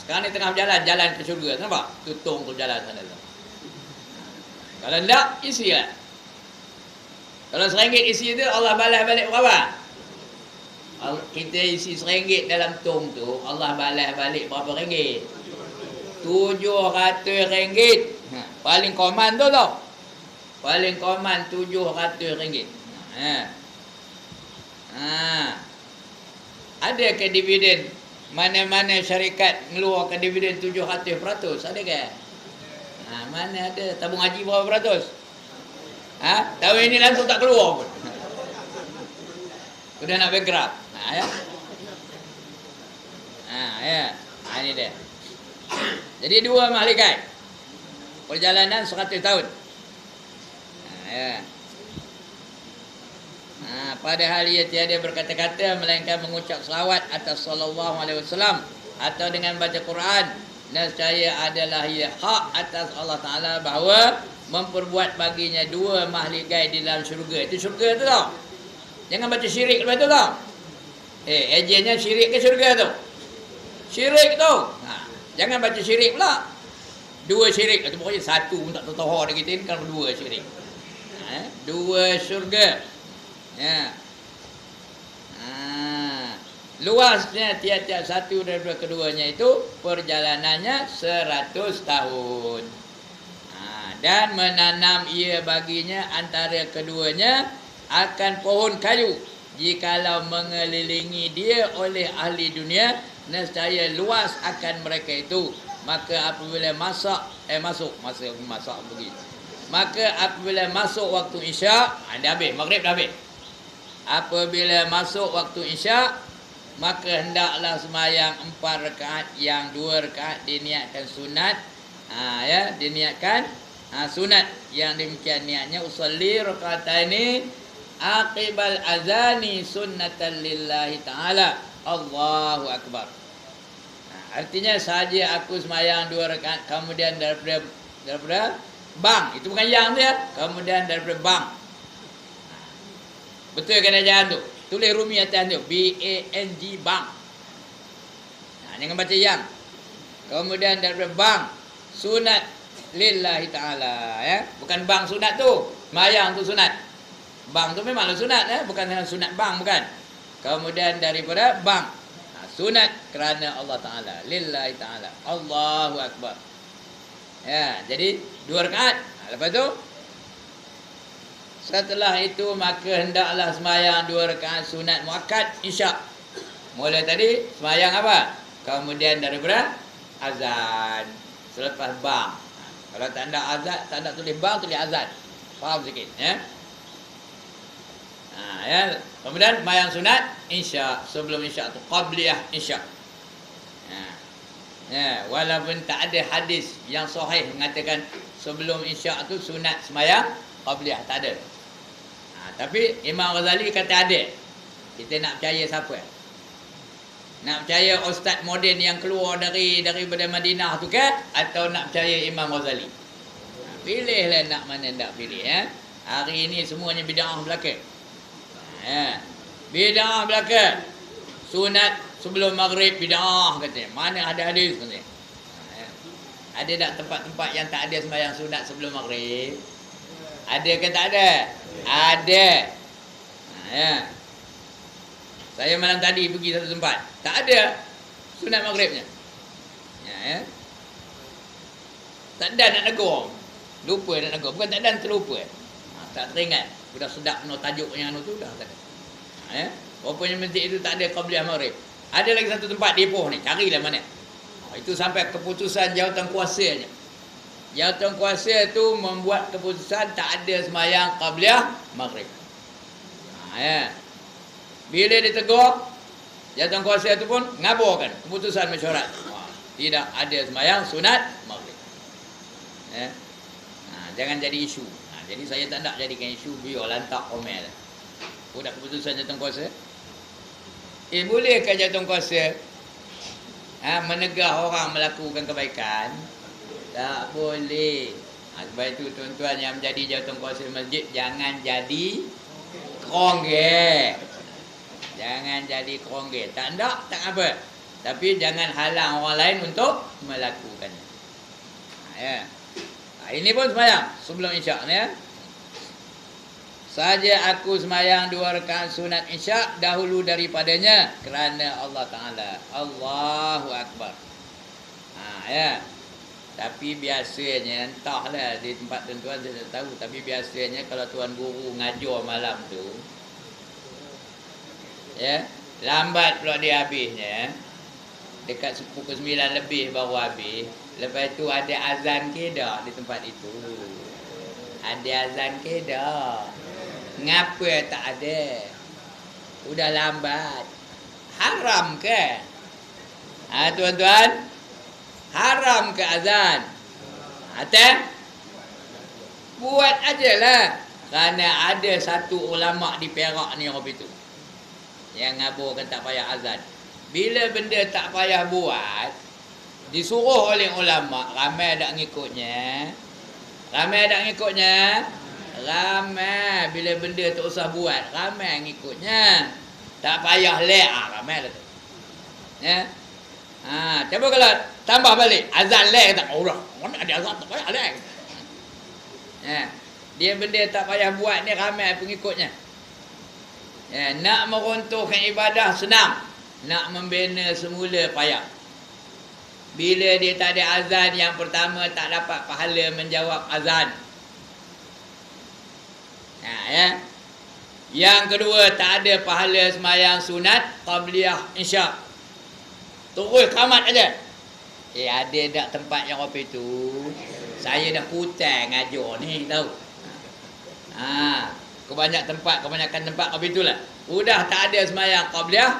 Sekarang ni tengah berjalan, jalan ke syurga. Nampak? Tutung tu jalan sana. Kalau tak, isi lah. Kalau RM1 isi tu, Allah balas balik berapa? Kita isi RM1 dalam tong tu, Allah balas balik berapa ringgit? RM700. Paling common tu tau. Paling common RM700. Ada ke dividen? Mana-mana syarikat ngeluarkan dividen 700%? Ada ke? Mana ada? Tabung haji berapa peratus? Tahun ini langsung tak keluar pun. Sudah nak bankrupt. Ya. Ini dia. Jadi 2 malaikat. Perjalanan 100 tahun. Padahal ia tiada berkata-kata melainkan mengucap selawat atas sallallahu alaihi wasallam atau dengan baca Quran. Nescaya adalah ia hak atas Allah Ta'ala bahawa memperbuat baginya 2 mahligai di dalam syurga. Itu syurga tu tau. Jangan baca syirik lepas tu tau. Ejennya syirik ke syurga tu? Syirik tu. Jangan baca syirik pula. 2 syirik. Itu pokoknya 1 pun tak tertohor di kita ni kalau 2 syirik. 2 syurga. Ya. Luasnya tiap-tiap satu daripada keduanya itu perjalanannya 100 tahun. Dan menanam ia baginya antara keduanya akan pohon kayu. Jikalau mengelilingi dia oleh ahli dunia, nescaya luas akan mereka itu. Maka apabila masuk begitu. Maka apabila masuk waktu isyak, dah habis, maghrib dah habis. Apabila masuk waktu isyak, maka hendaklah sembahyang 4 rakaat, yang 2 rakaat diniatkan sunat. Diniatkan sunat. Yang demikian niatnya usolli rakaataini aqibal azani sunnatan lillahi ta'ala. Allahu akbar. Artinya sahaja aku sembahyang 2 rakaat kemudian daripada bang, itu bukan yang tu ya. Kemudian daripada bang. Betul kan ejaan tu? Tulis rumi atas tu, B-A-N-G, bang. Jangan baca yang. Kemudian daripada bang, sunat lillahi ta'ala, ya. Bukan bang sunat tu, sembahyang tu sunat. Bang tu memanglah sunat, ya. Bukan sunat bang, bukan. Kemudian daripada bang, sunat kerana Allah Ta'ala, lillahi ta'ala. Allahu akbar. Ya, jadi 2 rakaat. Lepas tu setelah itu maka hendaklah sembahyang 2 rakaat sunat muakkad isyak. Mula tadi sembahyang apa? Kemudian daripada azan, selepas bang. Kalau tak ada azan, tak ada tulis bang, tulis azan. Faham sikit, ya? Ya. Kemudian sembahyang sunat isyak, sebelum isyak tu qabliyah isyak. Ya, walaupun tak ada hadis yang sahih mengatakan sebelum isyak tu sunat sembahyang qabliyah, tak ada. Tapi Imam Ghazali kata ada. Kita nak percaya siapa? Nak percaya ustaz moden yang keluar daripada Madinah tu ke, atau nak percaya Imam Ghazali? Pilihlah nak mana nak pilih ya. Hari ini semuanya bid'ah belaka. Bid'ah belaka. Sunat sebelum maghrib bid'ah katanya. Mana ada hadis katanya. Ada tak tempat-tempat yang tak ada sembahyang sunat sebelum maghrib? Ada ke tak ada? Ada. Ya. Saya malam tadi pergi satu tempat, tak ada sunat maghribnya. Ya. Tak ada nak negur. Lupa nak negur. Bukan tak ada, terlupa. Tak teringat. Sudah sedap penuh tajuk yang tu dah tak ada. Ya. Rupanya masjid itu tak ada qabliyah maghrib. Ada lagi satu tempat depoh ni, carilah mana. Itu sampai keputusan jawatan kuasanya. Jawatan kuasa tu membuat keputusan tak ada sembahyang qabliyah maghrib. Ya. Bila ditegur, jawatan kuasa tu pun ngaburkan keputusan mesyuarat. Tidak ada sembahyang sunat maghrib. Ya. Jangan jadi isu. Jadi saya tak nak jadikan isu, biar lantak omel. Sudah keputusan jawatan kuasa. Bolehkah jawatan kuasa menegah orang melakukan kebaikan? Tak boleh. Sebab itu tuan-tuan yang menjadi jawatan kuasa masjid, jangan jadi kerongge. Jangan jadi kerongge. Tak nak, tak apa. Tapi jangan halang orang lain untuk melakukannya. Ya. Ini pun sembahyang sebelum isyak ni ya. Saja aku sembahyang 2 rakaat sunat isyak dahulu daripadanya kerana Allah Ta'ala. Allahu Akbar. Ya. Tapi biasanya, entahlah di tempat tuan-tuan saya tak tahu, tapi biasanya kalau tuan guru ngajar malam tu, ya, lambat pula dia habisnya. Dekat pukul 9 lebih baru habis. Lepas tu ada azan ke dak di tempat itu? Ada azan ke dak? Ngapa tak ada? Udah lambat. Haram ke? Tuan-tuan, haram ke azan? Buat ajalah. Kerana ada satu ulama di Perak ni orang itu yang ngaburkan tak payah azan. Bila benda tak payah buat, disuruh oleh ulama, ramai tak ngikutnya. Ramai tak ngikutnya. Ramai. Bila benda tak usah buat, ramai ngikutnya. Tak payah lek, ramai lah tu. Ya. Cuba kalau tambah balik azan lek, kata orang mana ada azan tak payah lek. Ya. Dia benda tak payah buat ni ramai pengikutnya. Ya, nak meruntuhkan ibadah senang, nak membina semula payah. Bila dia tak ada azan, yang pertama tak dapat pahala menjawab azan. Ya. Yang kedua, tak ada pahala sembahyang sunat qabliyah isyak. Terus kamat aja. Ada tak tempat yang apa itu? Saya dah hutang ngajar ni tahu. Kebanyakan tempat apa itulah. Udah tak ada sembahyang qabliyah.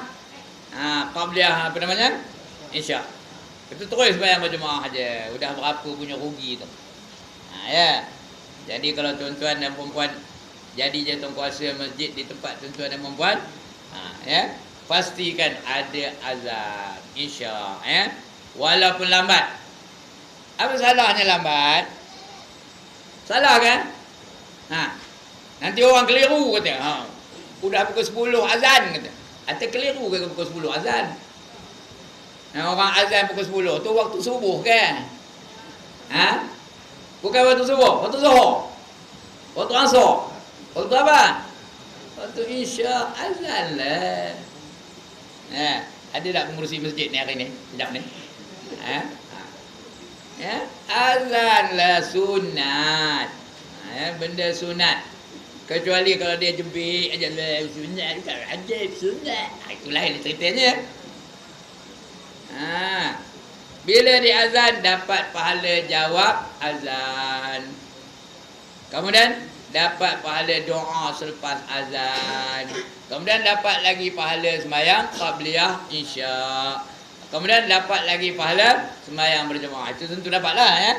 Qabliyah apa namanya? Isyak. Itu terus sembahyang berjemaah aja. Udah berapa punya rugi tu. Ya. Jadi kalau tuan-tuan dan puan-puan jadi jawatan kuasa masjid di tempat tuan-tuan dan puan-puan, ya, pastikan ada azan isyak, ya. Walaupun lambat. Apa salahnya lambat? Salah kan? Nanti orang keliru kata. Udah pukul 10 azan kata. Atau keliru ke pukul 10 azan? Orang azan pukul 10 tu waktu subuh kan? Bukan waktu subuh, waktu zuhur. Waktu asar. Waktu apa? Waktu isyak azan lah. Ada tak pengurusi masjid ni hari ni? Sekejap ni. Ya, azan lah sunat. Benda sunat. Kecuali kalau dia jebik aja lah sunat, aja sunat. Itu lain ceritanya. Bila dia azan dapat pahala jawab azan. Kemudian dapat pahala doa selepas azan. Kemudian dapat lagi pahala sembahyang qabliyah isyak. Kemudian dapat lagi pahala sembahyang berjemaah. Itu tentu dapatlah ya.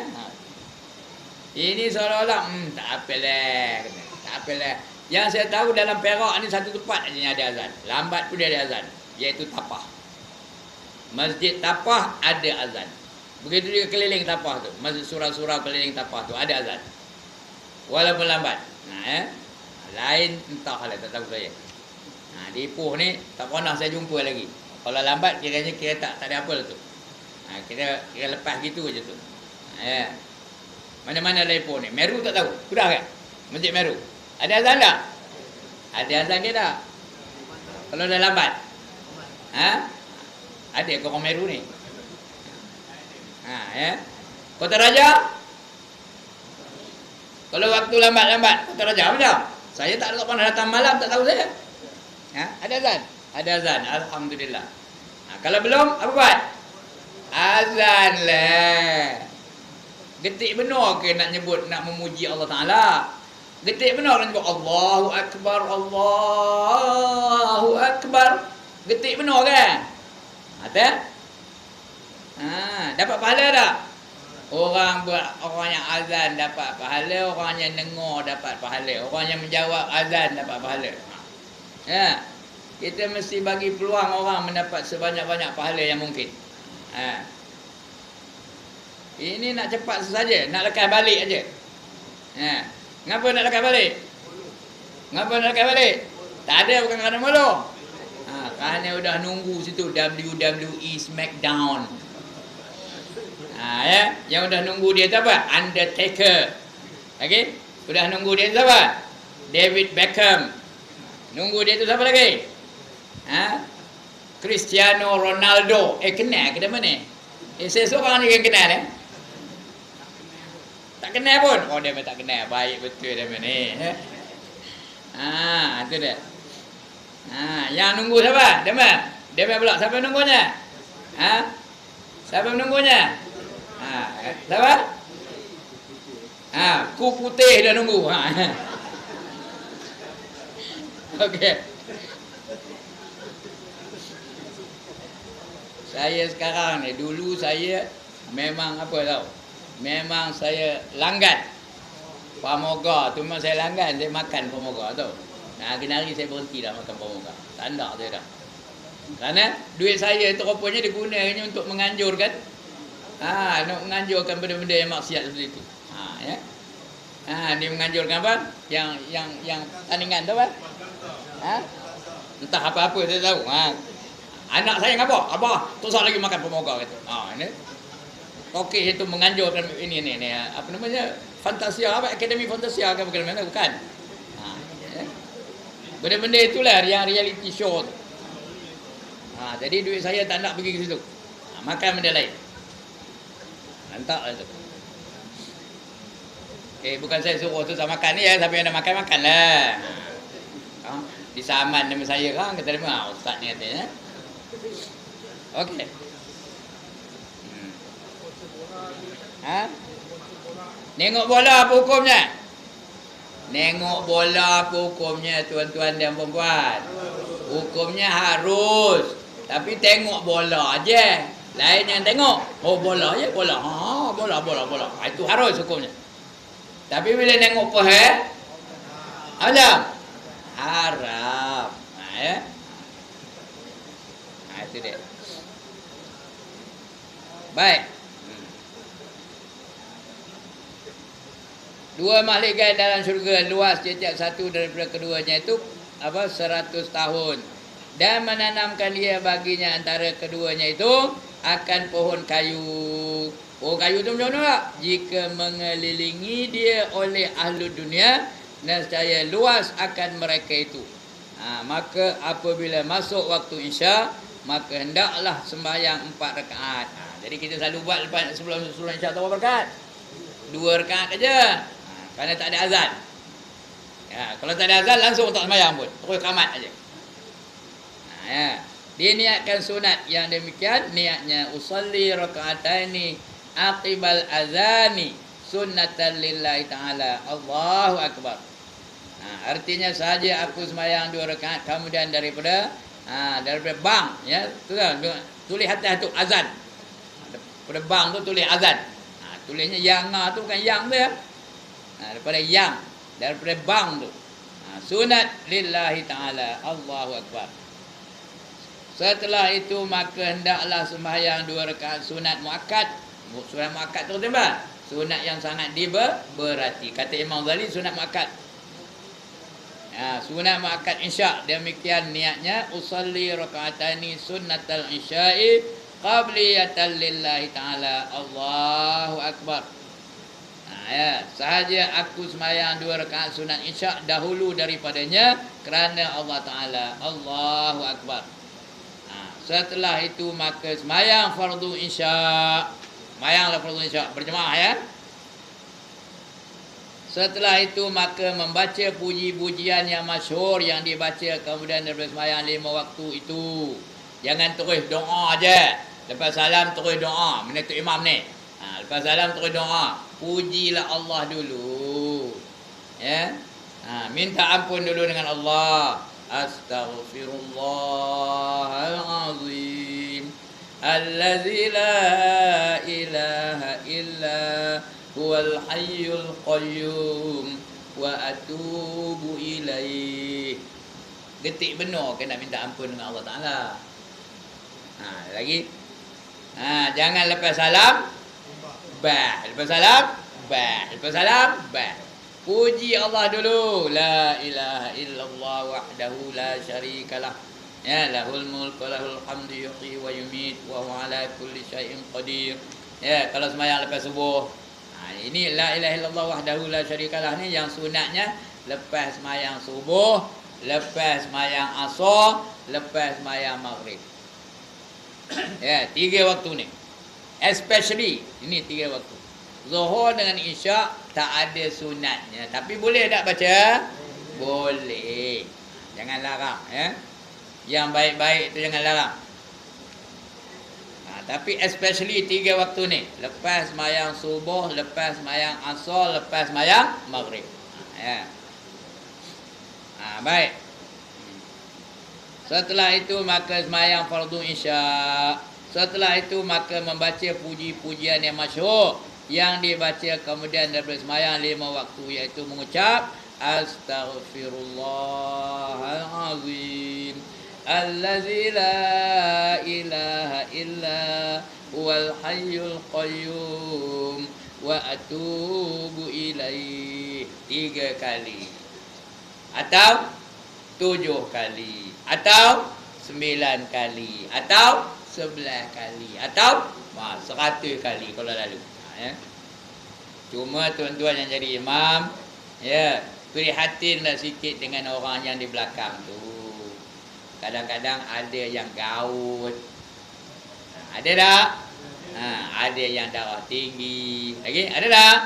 Ini seolah-olah tak apalah. Tak apalah. Yang saya tahu dalam Perak ni satu tempat aja ada azan. Lambat pun dia ada azan, iaitu Tapah. Masjid Tapah ada azan. Begitu juga keliling Tapah tu. Masjid surau-surau keliling Tapah tu ada azan. Walaupun lambat. Lain entahlah, tak tahu saya. Di Ipoh ni tak pernah saya jumpa lagi. Kalau lambat kiranya kira tak ada apa lah tu. Kira lepas gitu aja tu. Mana-mana lah Ipoh ni. Meru tak tahu. Sudah kan? Masjid Meru. Ada azan tak? Ada azan ke tak? Kalau dah lambat. Ada ke orang Meru ni? Kota Raja? Kalau waktu lambat-lambat Kota Raja macam? Saya tak pernah datang malam, tak tahu saya. Ada azan? Ada azan. Alhamdulillah. Kalau belum, apa buat? Azan lah. Getik benar ke nak nyebut, nak memuji Allah Ta'ala? Getik benar nak nyebut Allahu Akbar, Allahu Akbar. Getik benar kan? Dapat pahala tak? Orang yang azan dapat pahala, orang yang dengar dapat pahala, orang yang menjawab azan dapat pahala. Kita mesti bagi peluang orang mendapat sebanyak-banyak pahala yang mungkin. Ini nak cepat saja, nak lekas balik aja. Ngapa nak lekas balik? Ngapa nak lekas balik? Tak ada, bukan kerana malu. Kerana udah nunggu situ WWE Smackdown. Yang udah nunggu dia tu apa? Undertaker. Okey? Udah nunggu dia tu apa? David Beckham. Nunggu dia tu siapa lagi? Cristiano Ronaldo. Kenal ke mana? Saya seorang ni yang kenal tak kenal pun. Oh, dia tak kenal. Baik betul dia ni. Itu dia. Yang nunggu siapa? Dia pula. Siapa nunggunya? Siapa menunggunya? Siapa? Ku putih dah nunggu. Okey. Saya sekarang ni, dulu saya memang apa tahu? Memang saya langgan pamoga tu, memang saya langgan, saya makan pamoga tu. Kena hari saya berhenti dah makan pamoga. Tak nak saya dah. Kerana duit saya tu rupanya digunakan untuk menganjurkan nak menganjurkan benda-benda yang maksiat seperti itu. Dia menganjurkan apa? Yang tandingan tu apa? Entah apa-apa saya tahu. Anak saya ngapa? Abah, terus lagi makan pemoga kata. Ini. Okey, itu menganjurkan ini apa namanya? Fantasia apa? Akademi Fantasia ke bagaimana? Bukan. Benda-benda itulah yang reality show tu. Jadi duit saya tak nak pergi ke situ. Makan benda lain. Lantaklah tu. Bukan saya suruh tu sama makan ni ya, siapa yang nak makan makanlah. Disaman nama saya kan, kata dia, ustaz ni katanya. Okey. Nengok bola apa hukumnya? Nengok bola apa hukumnya, tuan-tuan dan puan-puan? Hukumnya harus. Tapi tengok bola aja. Lain yang tengok. Oh, bola je, bola. Bola. Itu harus hukumnya. Tapi bila tengok apa Adam? Haram. Itu dia. Baik. Dua makhluk gaib dalam syurga luas setiap satu daripada keduanya itu 100 tahun. Dan menanamkan dia baginya antara keduanya itu akan pohon kayu. Pohon kayu itu macam mana? Jika mengelilingi dia oleh ahli dunia, nescaya luas akan mereka itu. Maka apabila masuk waktu Isya, maka hendaklah sembahyang 4 rakaat. Jadi kita selalu buat sebelum Isya tu berapa rakaat? 2 rakaat aja. Kerana tak ada azan. Kalau tak ada azan langsung tak sembahyang pun. Terus qamat aja. Dia niatkan sunat yang demikian, niatnya usalli rakaataini aqibal azani sunnatan lillahi ta'ala. Allahu akbar. Artinya saja aku sembahyang 2 rakaat kemudian daripada bang ya, tu kan tulis atas tu azan. Pada bang tu tulis azan. Tulisnya yang tu bukan yang tu ya. Daripada yang, daripada bang tu. Sunat lillahi ta'ala. Allahu Akbar. Setelah itu maka hendaklah sembahyang 2 rakaat sunat muakkad. Sunat muakkad tu tuan. Sunat yang sangat diberati. Kata Imam Ghazali sunat muakkad. Sunat muakkad isya'. Demikian niatnya usalli rakaatani sunnatal isya'i qabliyatan lillahi ta'ala. Allahu Akbar. Sahaja aku sembahyang 2 rakaat sunat isya' dahulu daripadanya kerana Allah Ta'ala. Allahu Akbar. Setelah itu maka sembahyang fardu isya'. Sembahyanglah fardu isya' berjemaah ya. Setelah itu maka membaca puji-pujian yang masyhur yang dibaca kemudian daripada sembahyang 5 waktu itu. Jangan terus doa aja. Lepas salam terus doa. Menetuk imam ni. Lepas salam terus doa. Pujilah Allah dulu. Ya. Minta ampun dulu dengan Allah. Astaghfirullahalazim. Allazi la ilaha illa huwal hayyul qayyum wa atubu ilaih. Getik benar kena minta ampun dengan Allah Ta'ala. Lagi. Jangan lepas salam lepas salam lepas salam puji Allah dulu. La ilaha illallah wahdahu la syarikalah. Ya, lahul mulku lahul hamdu yuhyi wa yumiit wa huwa ala kulli syai'in qadir. Ya, kalau sembahyang lepas subuh. Ini la ilaha illallah wahdahu la syarikalah ni yang sunatnya lepas sembahyang subuh, lepas sembahyang asar, lepas sembahyang maghrib. Ya, 3 waktu ni. Especially ini 3 waktu. Zuhur dengan isyak tak ada sunatnya, tapi boleh tak baca? Boleh. Jangan larang ya. Yang baik-baik tu jangan larang. Tapi especially 3 waktu ni. Lepas sembahyang subuh, lepas sembahyang asar, lepas sembahyang maghrib. Ya. Baik. Setelah itu maka sembahyang fardu isya'. Setelah itu maka membaca puji-pujian yang masyhur yang dibaca kemudian daripada sembahyang 5 waktu, iaitu mengucap astaghfirullahalazim allazi la ilaha illa huwal hayyul qayyum wa atubu ilaih 3 kali atau 7 kali atau 9 kali atau 11 kali atau 100 kali kalau lalu. Ya. Cuma tuan-tuan yang jadi imam, ya, prihatinlah sikit dengan orang yang di belakang tu. Kadang-kadang ada yang gaut. Ada tak? Ada yang darah tinggi. Lagi? Ada tak?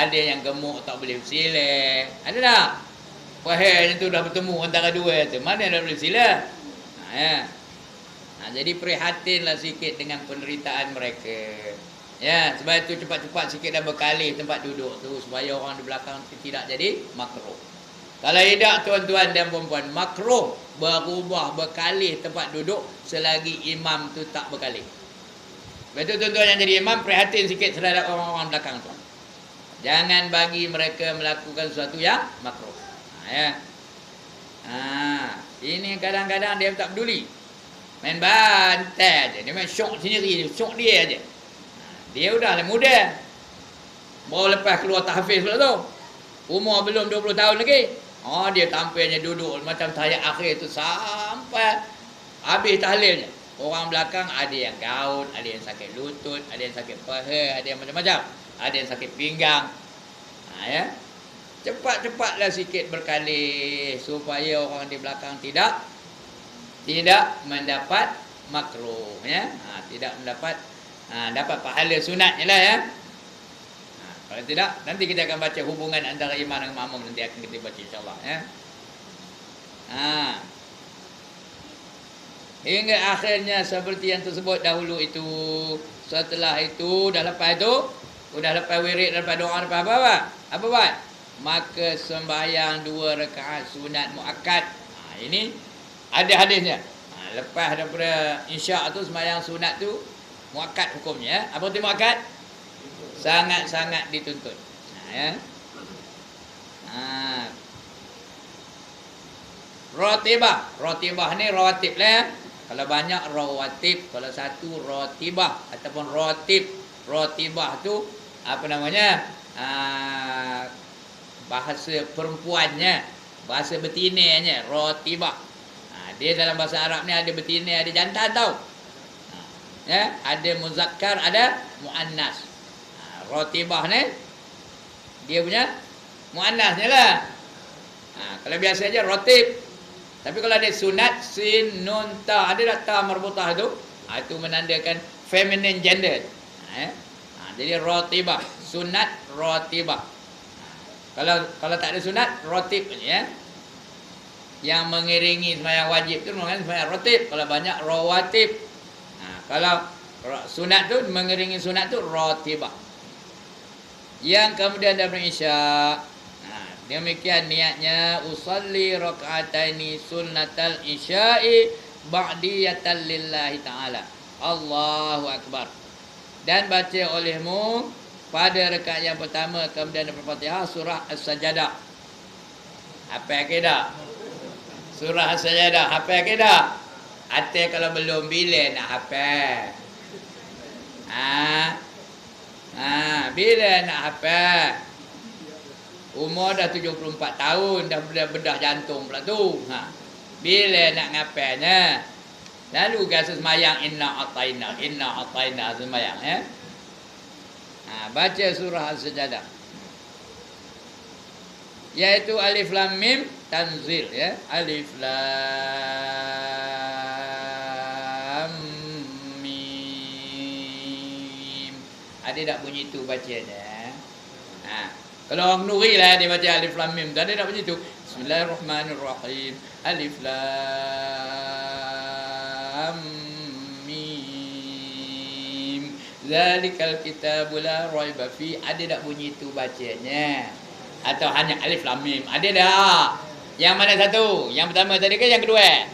Ada yang gemuk tak boleh bersila. Ada tak? Pahal tu dah bertemu antara dua tu. Mana dah boleh bersila? Ya. Jadi prihatinlah sikit dengan penderitaan mereka. Ya, sebab itu cepat-cepat sikit dan berkalih tempat duduk tu supaya orang di belakang tidak jadi makruh. Kalau tidak tuan-tuan dan puan-puan, makruh berubah berkalih tempat duduk selagi imam tu tak berkalih. Betul tuan-tuan yang jadi imam, prihatin sikit terhadap orang-orang belakang tu. Jangan bagi mereka melakukan sesuatu yang makruh. Ya. Ini kadang-kadang dia tak peduli. Main bantai je. Dia main syok sendiri, syok dia aje. Dia dah muda. Baru lepas keluar tahfiz pula tu. Umur belum 20 tahun lagi. Dia tampilnya duduk macam tahiyat akhir tu sampai habis tahlilnya. Orang belakang ada yang gaut, ada yang sakit lutut, ada yang sakit paha, ada yang macam-macam. Ada yang sakit pinggang. Ya. Cepat-cepatlah sikit berkalih supaya orang di belakang tidak mendapat makruh, ya. Tidak mendapat dapat pahala sunatnya lah, ya. Kalau tidak, nanti kita akan baca hubungan antara imam dengan makmum, nanti akan kita baca insya-Allah, ya. Hingga akhirnya seperti yang tersebut dahulu itu. Setelah itu, dah lepas wirid, lepas doa, lepas apa buat? Maka sembahyang 2 rakaat sunat muakkad. Ini ada hadisnya. Lepas daripada isyak tu sembahyang sunat tu muakkad hukumnya. Apa tu muakkad? Sangat-sangat dituntut. Ya. Rotibah. Rotibah ni rawatib lah. Kalau banyak rawatib, kalau satu rotibah ataupun rotib. Rotibah tu apa namanya? Bahasa perempuannya, bahasa betinanya, rotibah. Dia dalam bahasa Arab ni ada betina, ada jantan tau. Ya, ada muzakkar, ada muannas. Rotibah ni dia punya muannasnya lah. Kalau biasa aja rotib. Tapi kalau ada sunat, sin, nun, ta, ada tak ta marbutah tu? Itu menandakan feminine gender. Jadi rotibah, sunat rotibah. Kalau tak ada sunat, rotib ya. Yang mengiringi sembahyang wajib tu namanya sembahyang rotib. Kalau banyak rawatib. Kalau sunat tu mengiringi sunat tu rotibah. Yang kemudian daripada isya. Demikian niatnya usalli raka'ataini sunnatal isya'i ba'diyatan lillahi ta'ala. Allahu akbar. Dan baca olehmu pada rakaat yang pertama kemudian daripada Fatihah surah As-Sajdah. Hafal ke tak? Surah As-Sajdah hafal ke tak? Atau kalau belum bila nak hafal? Bila nak hafal? Umur dah 74 tahun, dah bedah jantung pula tu. Bila nak ngapalnya? Lalu rasa semayang inna ataina semayang ya. Baca surah As-Sajdah. Yaitu alif lam mim tanzil ya. Alif lam mim. Ada tak bunyi tu bacanya? Kalau orang Nuri lah dia baca alif lam mim. Ada tak bunyi tu? Bismillahirrahmanirrahim. Alif lam mim. Zalikal kitabul la raiba fi. Ada tak bunyi tu bacanya? Atau hanya alif lam mim? Ada tak? Yang mana satu? Yang pertama tadi ke yang kedua?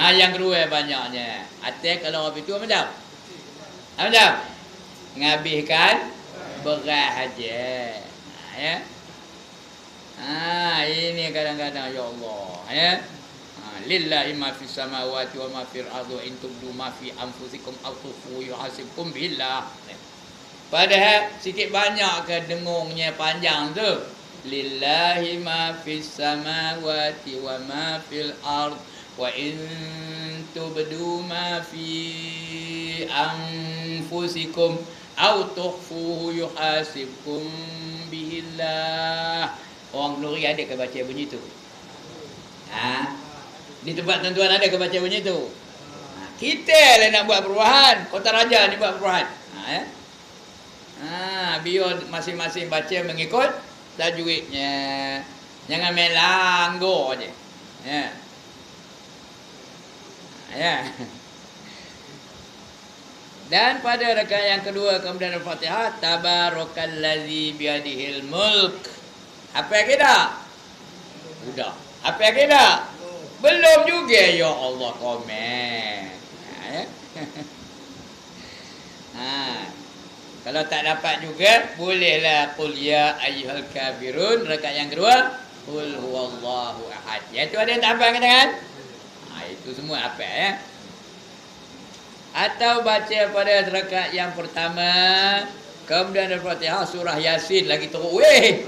Yang kedua banyaknya. Atau kalau orang itu macam? Macam? Ngabihkan berat aja. Ya. Ini kadang-kadang ya Allah ya. Lillahi ma fis samawati wa ma fil ardi in tubdu ma fi anfusikum aw tukhfu yuhasibkum billah. Padahal sikit banyak ke dengungnya panjang tu. Lillahi ma fis samawati wa ma fil ardi wa in tubdu ma fi anfusikum aw tukhfuhu yuhasibkum billah. Orang Nuri ada ke baca bunyi tu? Di tempat tuan-tuan ada ke baca bunyi tu? Kita lah nak buat perubahan. Kota Raja ni buat perubahan. Biar masing-masing baca mengikut tajwidnya. Jangan main langgar je. Ya. Dan pada rakaat yang kedua kemudian Al-Fatihah, tabarakallazi biadihil mulk. Apa ke dah? Sudah. Apa ke dah? Belum juga ya Allah komen. Kalau tak dapat juga bolehlah qul ya ayyuhal kafirun rakaat yang kedua qul huwallahu ahad. Iaitu ada yang tak hafal ke tangan? Itu semua apa ya? Atau baca pada rakaat yang pertama kemudian Al-Fatihah surah Yasin lagi teruk weh.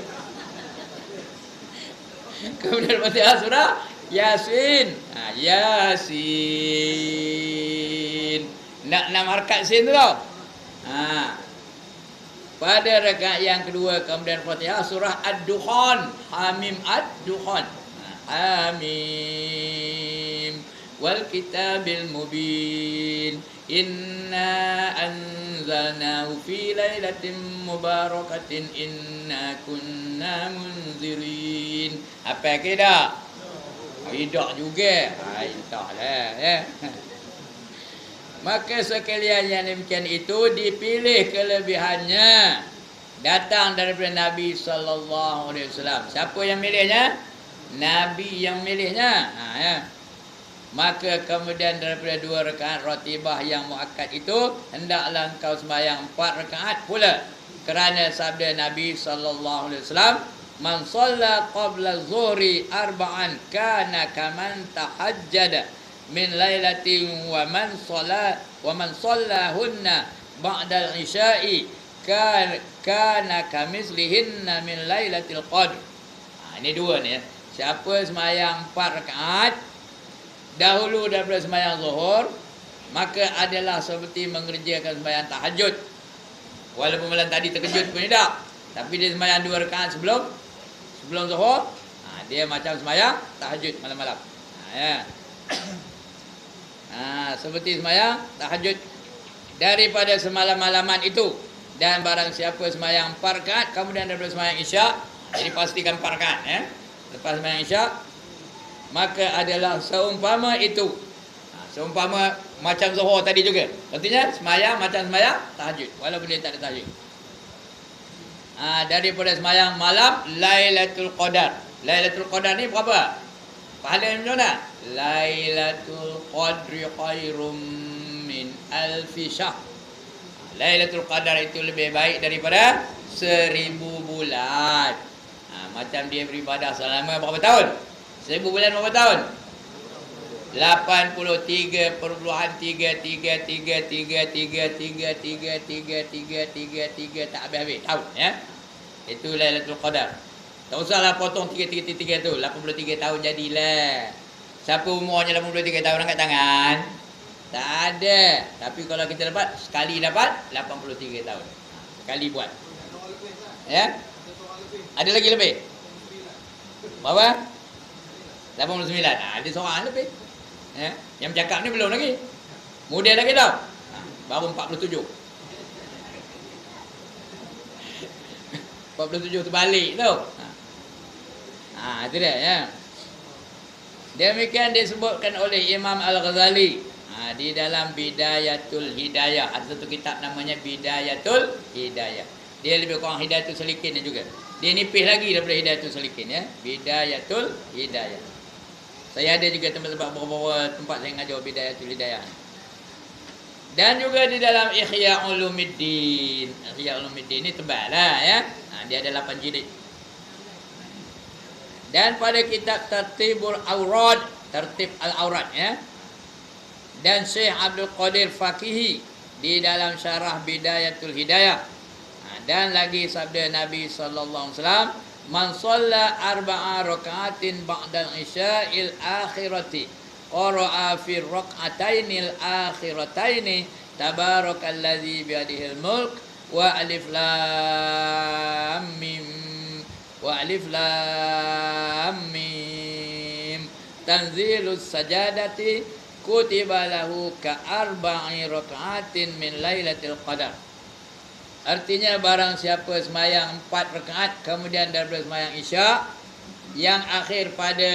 Kemudian Al-Fatihah surah Yasin. Yasin. Nak 6 harakat sin tu tau. Pada rakaat yang kedua kemudian Al-Fatihah surah Ad-Dukhan. Hamim Ad-Dukhan. Hamim wal kitabil mubin. Inna anzalnahu fi lailatin mubarakatin inna kunna munzirin. Apa ke dah? Tidak juga. Entahlah ya. Maka sekalian yang demikian itu dipilih kelebihannya datang daripada Nabi sallallahu alaihi wasallam. Siapa yang milihnya? Nabi yang milihnya. Ya. Maka kemudian daripada 2 rakaat ratibah yang muakkad itu hendaklah engkau sembahyang 4 rakaat pula kerana sabda Nabi sallallahu alaihi wasallam Man shalla qabla zuhri arba'an kana kaman tahajjada min lailatin wa man shallahunna ba'da al-isya'i kana kamislihinna min lailatul qadr. Ini dua ni ya. Siapa semayang 4 rakaat dahulu daripada semayang zuhur, maka adalah seperti mengerjakan sembahyang tahajud. Walaupun malam tadi terkejut pun tidak, tapi dia sembahyang 2 rakaat sebelum zuhur, dia macam sembahyang tahajud malam-malam. Ya. Seperti sembahyang tahajud daripada semalam-malaman itu. Dan barang siapa sembahyang 4 rakaat kemudian daripada sembahyang isyak, jadi pastikan 4 rakaat ya. Lepas sembahyang isyak, maka adalah seumpama itu. Seumpama macam zuhur tadi juga. Artinya sembahyang macam sembahyang tahajud walaupun dia tak ada tahajud. Daripada sembahyang malam Lailatul Qadar. Lailatul Qadar ni berapa? Pahala macam mana? Lailatul Qadri khairum min alfi syahr. Lailatul Qadar itu lebih baik daripada 1000 bulan. Macam dia beribadah selama berapa tahun? 1000 bulan berapa tahun? 83,333,333,333,333,333 tak habis-habis tahun ya. Itu Lailatul Qadar. Tak usahlah potong 333 tu, 83 tahun jadilah. Siapa umurnya 83 tahun angkat tangan? Tak ada. Tapi kalau kita dapat sekali dapat 83 tahun. Sekali buat. Ya? Ada lagi lebih? Berapa? 89. Ada seorang lebih. Ya, yang bercakap ni belum lagi. Muda lagi tau. Baru 47. 47 terbalik tau. Itu dia ya. Demikian disebutkan oleh Imam Al-Ghazali di dalam Bidayatul Hidayah. Ada satu kitab namanya Bidayatul Hidayah. Dia lebih kurang Hidayatul Salikin juga. Dia nipis lagi daripada Hidayatul Salikin ya. Bidayatul Hidayah. Saya ada juga tempat-tempat beberapa tempat saya ngajar Bidayatul Hidayah. Dan juga di dalam Ihya Ulumuddin. Ihya Ulumuddin ni tebal lah ya. Dia ada 8 jilid. Dan pada kitab Tertibul Awrad, Tertib Al-Awrad ya. Dan Syekh Abdul Qadir Fakihi di dalam syarah Bidayatul Hidayah. Dan lagi sabda Nabi sallallahu alaihi wasallam, man shalla 4 rakaatin ba'dal isya'il akhirati qara'a fi rak'atainil akhirataini tabarakallazi biyadihil mulk wa alif lam mim tanzilus sajadati kutiba lahu ka 4 rakaatin min lailatul qadar. Artinya barang siapa semayang 4 rakaat kemudian daripada semayang isyak, yang akhir pada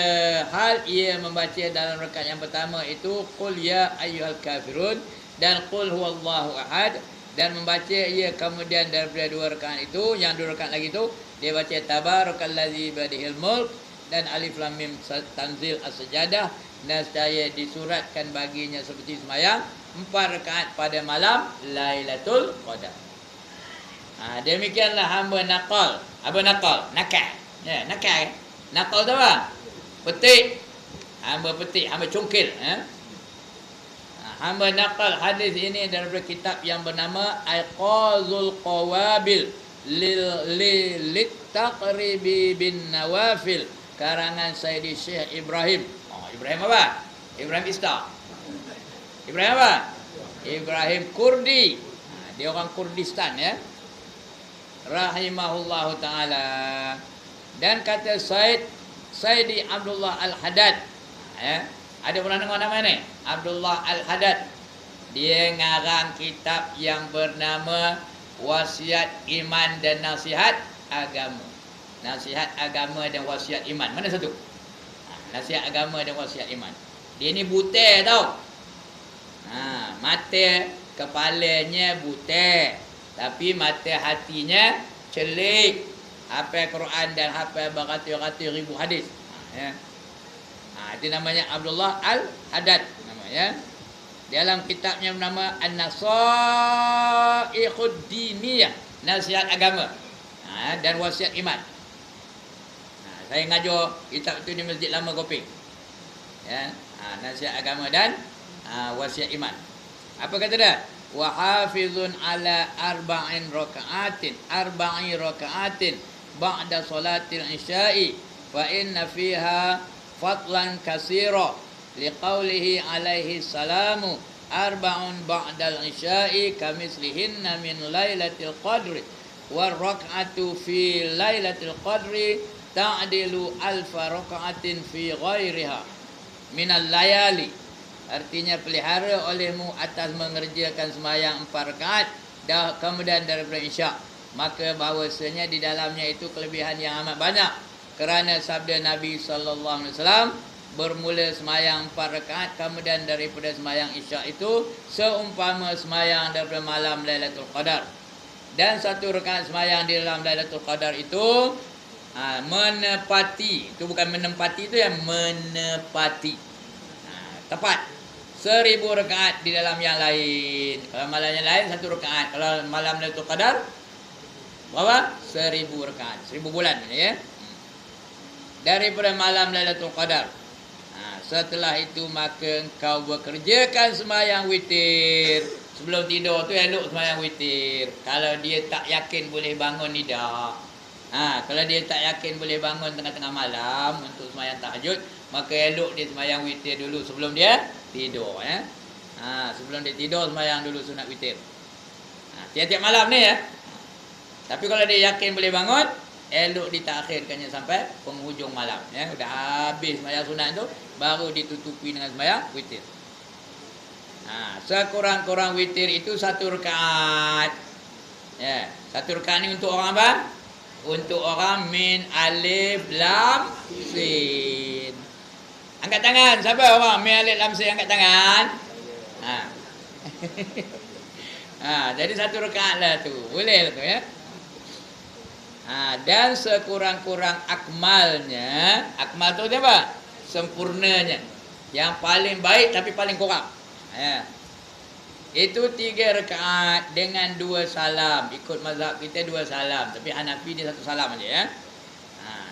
hal ia membaca dalam rakaat yang pertama itu qul ya ayyuhal kafirun dan qul huwallahu ahad, dan membaca ia kemudian daripada 2 rakaat itu, yang 2 rakaat lagi itu dia baca tabarakallazi biyadihil mulk dan alif lam mim tanzil as-sajadah, nescaya disuratkan baginya seperti semayang 4 rakaat pada malam Lailatul Qadar. Demikianlah hamba nakal. Apa nakal? Nakal. Ya, nakal. Nakal tu apa? Petik. Hamba petik, hamba cungkil. Hamba nakal hadis ini daripada kitab yang bernama Aiqazul Qawabil Littaqribi bin Nawafil, karangan Sayyidi Syekh Ibrahim. Ibrahim apa? Ibrahim Ista. Ibrahim apa? Ibrahim Kurdi. Dia orang Kurdistan ya. Rahimahullahu ta'ala. Dan kata Sayyidi Abdullah Al-Haddad ya. Ada pernah dengar nama ni? Abdullah Al-Haddad. Dia ngarang kitab yang bernama Wasiat Iman dan Nasihat Agama. Nasihat Agama dan Wasiat Iman. Mana satu? Nasihat Agama dan Wasiat Iman. Dia ni buta tau. Mata kepalanya buta, tapi mata hatinya celik, hafal Quran dan hafal beratus-ratus ribu hadis. Itu namanya Abdullah Al-Haddad namanya. Dalam kitabnya bernama An-Nasaikhud Diniyah, nasihat agama dan wasiat iman. Saya ngajar kitab itu di Masjid Lama Koping. Ya, nasihat agama dan wasiat iman. Apa kata dia? Wa hafizun ala arba'i raka'atin ba'da salatil isya'i fa inna fiha fadlan katsira liqaulihi alaihi salamu arba'un ba'dal isya'i kamislihinna min lailatul qadri war rak'atu fi lailatul qadri ta'dilu alfa raka'atin fi ghairiha minal layali. Artinya pelihara olehmu atas mengerjakan sembahyang 4 rakaat dah kemudian daripada isyak, maka bahawasanya di dalamnya itu kelebihan yang amat banyak, kerana sabda Nabi sallallahu alaihi wasallam bermula sembahyang 4 rakaat kemudian daripada sembahyang isyak itu seumpama sembahyang daripada malam Lailatul Qadar. Dan 1 rakaat sembahyang di dalam Lailatul Qadar itu menepati, itu bukan menempati, itu yang menepati, tepat 1000 rakaat di dalam yang lain. Kalau malam yang lain 1 rakaat, kalau malam Lailatul Qadar berapa? 1000 rakaat, 1000 bulan ya. Daripada malam Lailatul Qadar. Setelah itu maka engkau bekerjakan sembahyang witir. Sebelum tidur tu elok sembahyang witir. Kalau dia tak yakin boleh bangun tidak. Kalau dia tak yakin boleh bangun tengah-tengah malam untuk sembahyang tahajud, maka elok dia sembahyang witir dulu sebelum dia tidur ya. Sebelum dia tidur sembahyang dulu sunat witir. Tiap-tiap malam ni ya. Tapi kalau dia yakin boleh bangun, elok ditakhirkannya sampai penghujung malam ya. Sudah habis sembahyang sunat tu baru ditutupi dengan sembahyang witir. Sekurang-kurang witir itu 1 rakaat. Ya, 1 rakaat ni untuk orang apa? Untuk orang min alif lam sin. Angkat tangan. Siapa orang min alif lam sin angkat tangan? Jadi 1 rakaat lah tu. Boleh lah tu ya. Dan sekurang-kurang akmalnya. Akmal tu apa? Sempurnanya. Yang paling baik tapi paling kurang. Itu 3 rakaat dengan 2 salam. Ikut mazhab kita 2 salam. Tapi Hanafi dia 1 salam aja ya.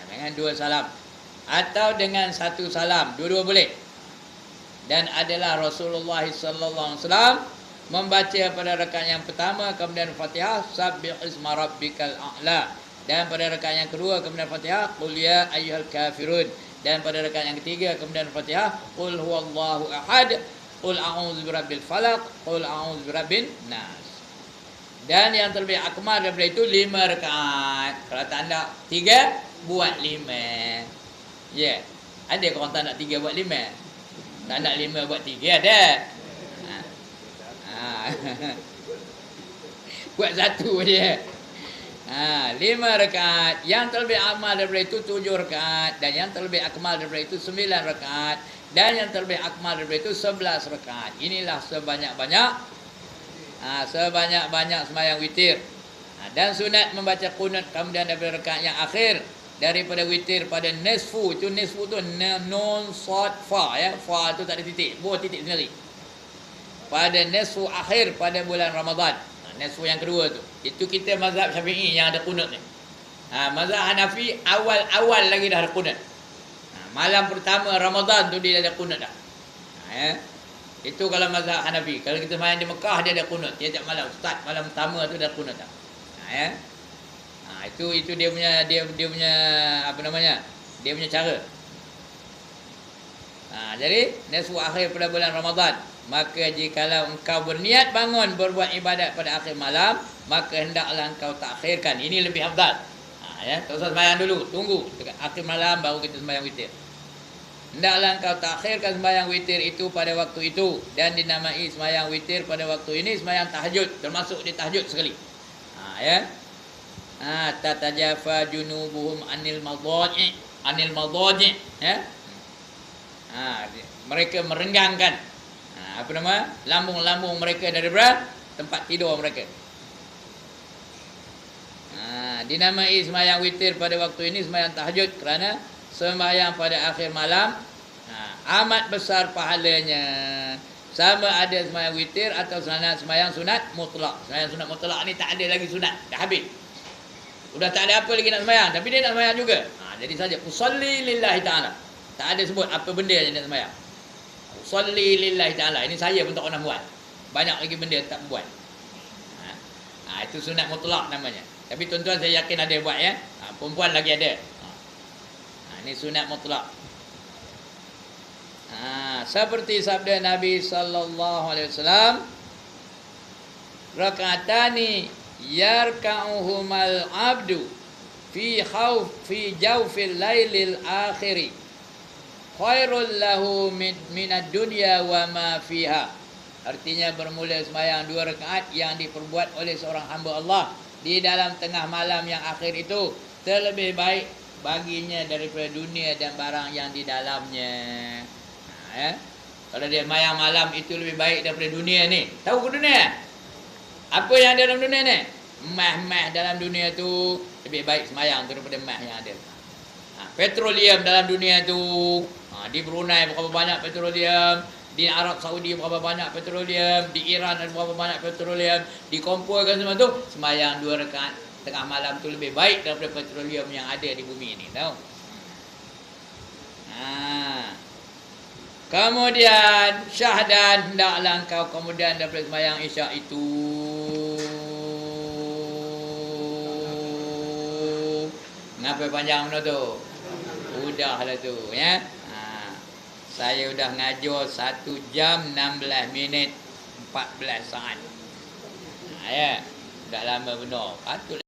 Dengan 2 salam. Atau dengan 1 salam. Dua-dua boleh. Dan adalah Rasulullah sallallahu alaihi wasallam membaca pada rakaat yang pertama kemudian Fatihah Sabbih isma rabbikal a'la. Dan pada rakaat yang kedua kemudian Fatihah Qul ya ayyuhal kafirun. Dan pada rakaat yang ketiga kemudian Fatihah Qul huwallahu ahad. Qul a'udzu birabbil falaq, qul a'udzu birabbin nas. Dan yang terlebih akmal daripada itu 5 rakaat. Kalau tak ada 3 buat 5. Ya. Ada orang tak nak 3 buat 5? Tak nak 5 buat 3 ada. Buat 1 je. 5 rakaat. Yang terlebih akmal daripada itu 7 rakaat. Dan yang terlebih akmal daripada itu 9 rakaat. Dan yang terlebih akmal daripada itu 11 rakaat. Inilah sebanyak-banyak sembahyang witir. Dan sunat membaca qunut kemudian daripada rakaat yang akhir daripada witir pada nisfu. Itu nisfu tu nun sad fa ya. Fa tu tak ada titik. Buat titik sendiri. Pada nisfu akhir pada bulan Ramadan. Nisfu yang kedua tu. Itu kita mazhab Syafi'i yang ada qunut ni. Mazhab Hanafi awal lagi dah ada qunut. Malam pertama Ramadan tu dia ada qunut dah. Itu kalau mazhab Hanafi. Kalau kita main di Mekah dia ada qunut. Tiap malam start malam pertama tu ada qunut dah. Itu dia punya apa namanya? Dia punya cara. Jadi nisfu akhir pada bulan Ramadan. Maka jikalau engkau berniat bangun berbuat ibadat pada akhir malam, maka hendaklah engkau takhirkan. Ini lebih afdal. Tak usah sembahyang dulu, tunggu dekat akhir malam baru kita sembahyang witir. Hendaklah engkau takhirkan sembahyang witir itu pada waktu itu, dan dinamai sembahyang witir pada waktu ini sembahyang tahajud, termasuk di tahajud sekali. Tatajafa junubuhum anil madaji ya. Mereka merenggangkan lambung-lambung mereka daripada tempat tidur mereka. Dinamai sembahyang witir pada waktu ini sembahyang tahajud kerana sembahyang pada akhir malam amat besar pahalanya. Sama ada sembahyang witir atau sembahyang sunat mutlak. Sembahyang sunat mutlak ni tak ada lagi sunat, dah habis. Sudah tak ada apa lagi nak sembahyang, tapi dia nak sembahyang juga. Jadi saja usolli lillahi ta'ala. Tak ada sebut apa benda yang nak sembahyang. Usolli lillahi ta'ala. Ini saya pun tak pernah buat. Banyak lagi benda tak buat. Itu sunat mutlak namanya. Tapi tuan-tuan saya yakin ada yang buat ya. Perempuan lagi ada. Ini sunat mutlak. Seperti sabda Nabi sallallahu alaihi wasallam, raka'atani yarka'uhumal abdu fi jawfil lailil akhiri khairul lahu minad dunya wa ma fiha. Artinya bermula sembahyang 2 rakaat yang diperbuat oleh seorang hamba Allah di dalam tengah malam yang akhir itu terlebih baik baginya daripada dunia dan barang yang di dalamnya. Kalau dia sembahyang malam itu lebih baik daripada dunia ni. Tahu ke dunia? Apa yang ada dalam dunia ni? Mah dalam dunia tu lebih baik sembahyang daripada mah yang ada. Petroleum dalam dunia tu, di Brunei berapa banyak petroleum, di Arab Saudi berapa banyak petroleum, di Iran ada berapa banyak petroleum, dikumpulkan semua tu, sembahyang 2 rakaat tengah malam tu lebih baik daripada petroleum yang ada di bumi ini, tahu? Kemudian syahdan, hendaklah engkau kemudian daripada sembahyang isyak itu ngapa panjang benda tu? Udahlah tu ya. Saya udah ngajar 1 jam 16 minit 14 saat. Ya, dah lama benar. Patut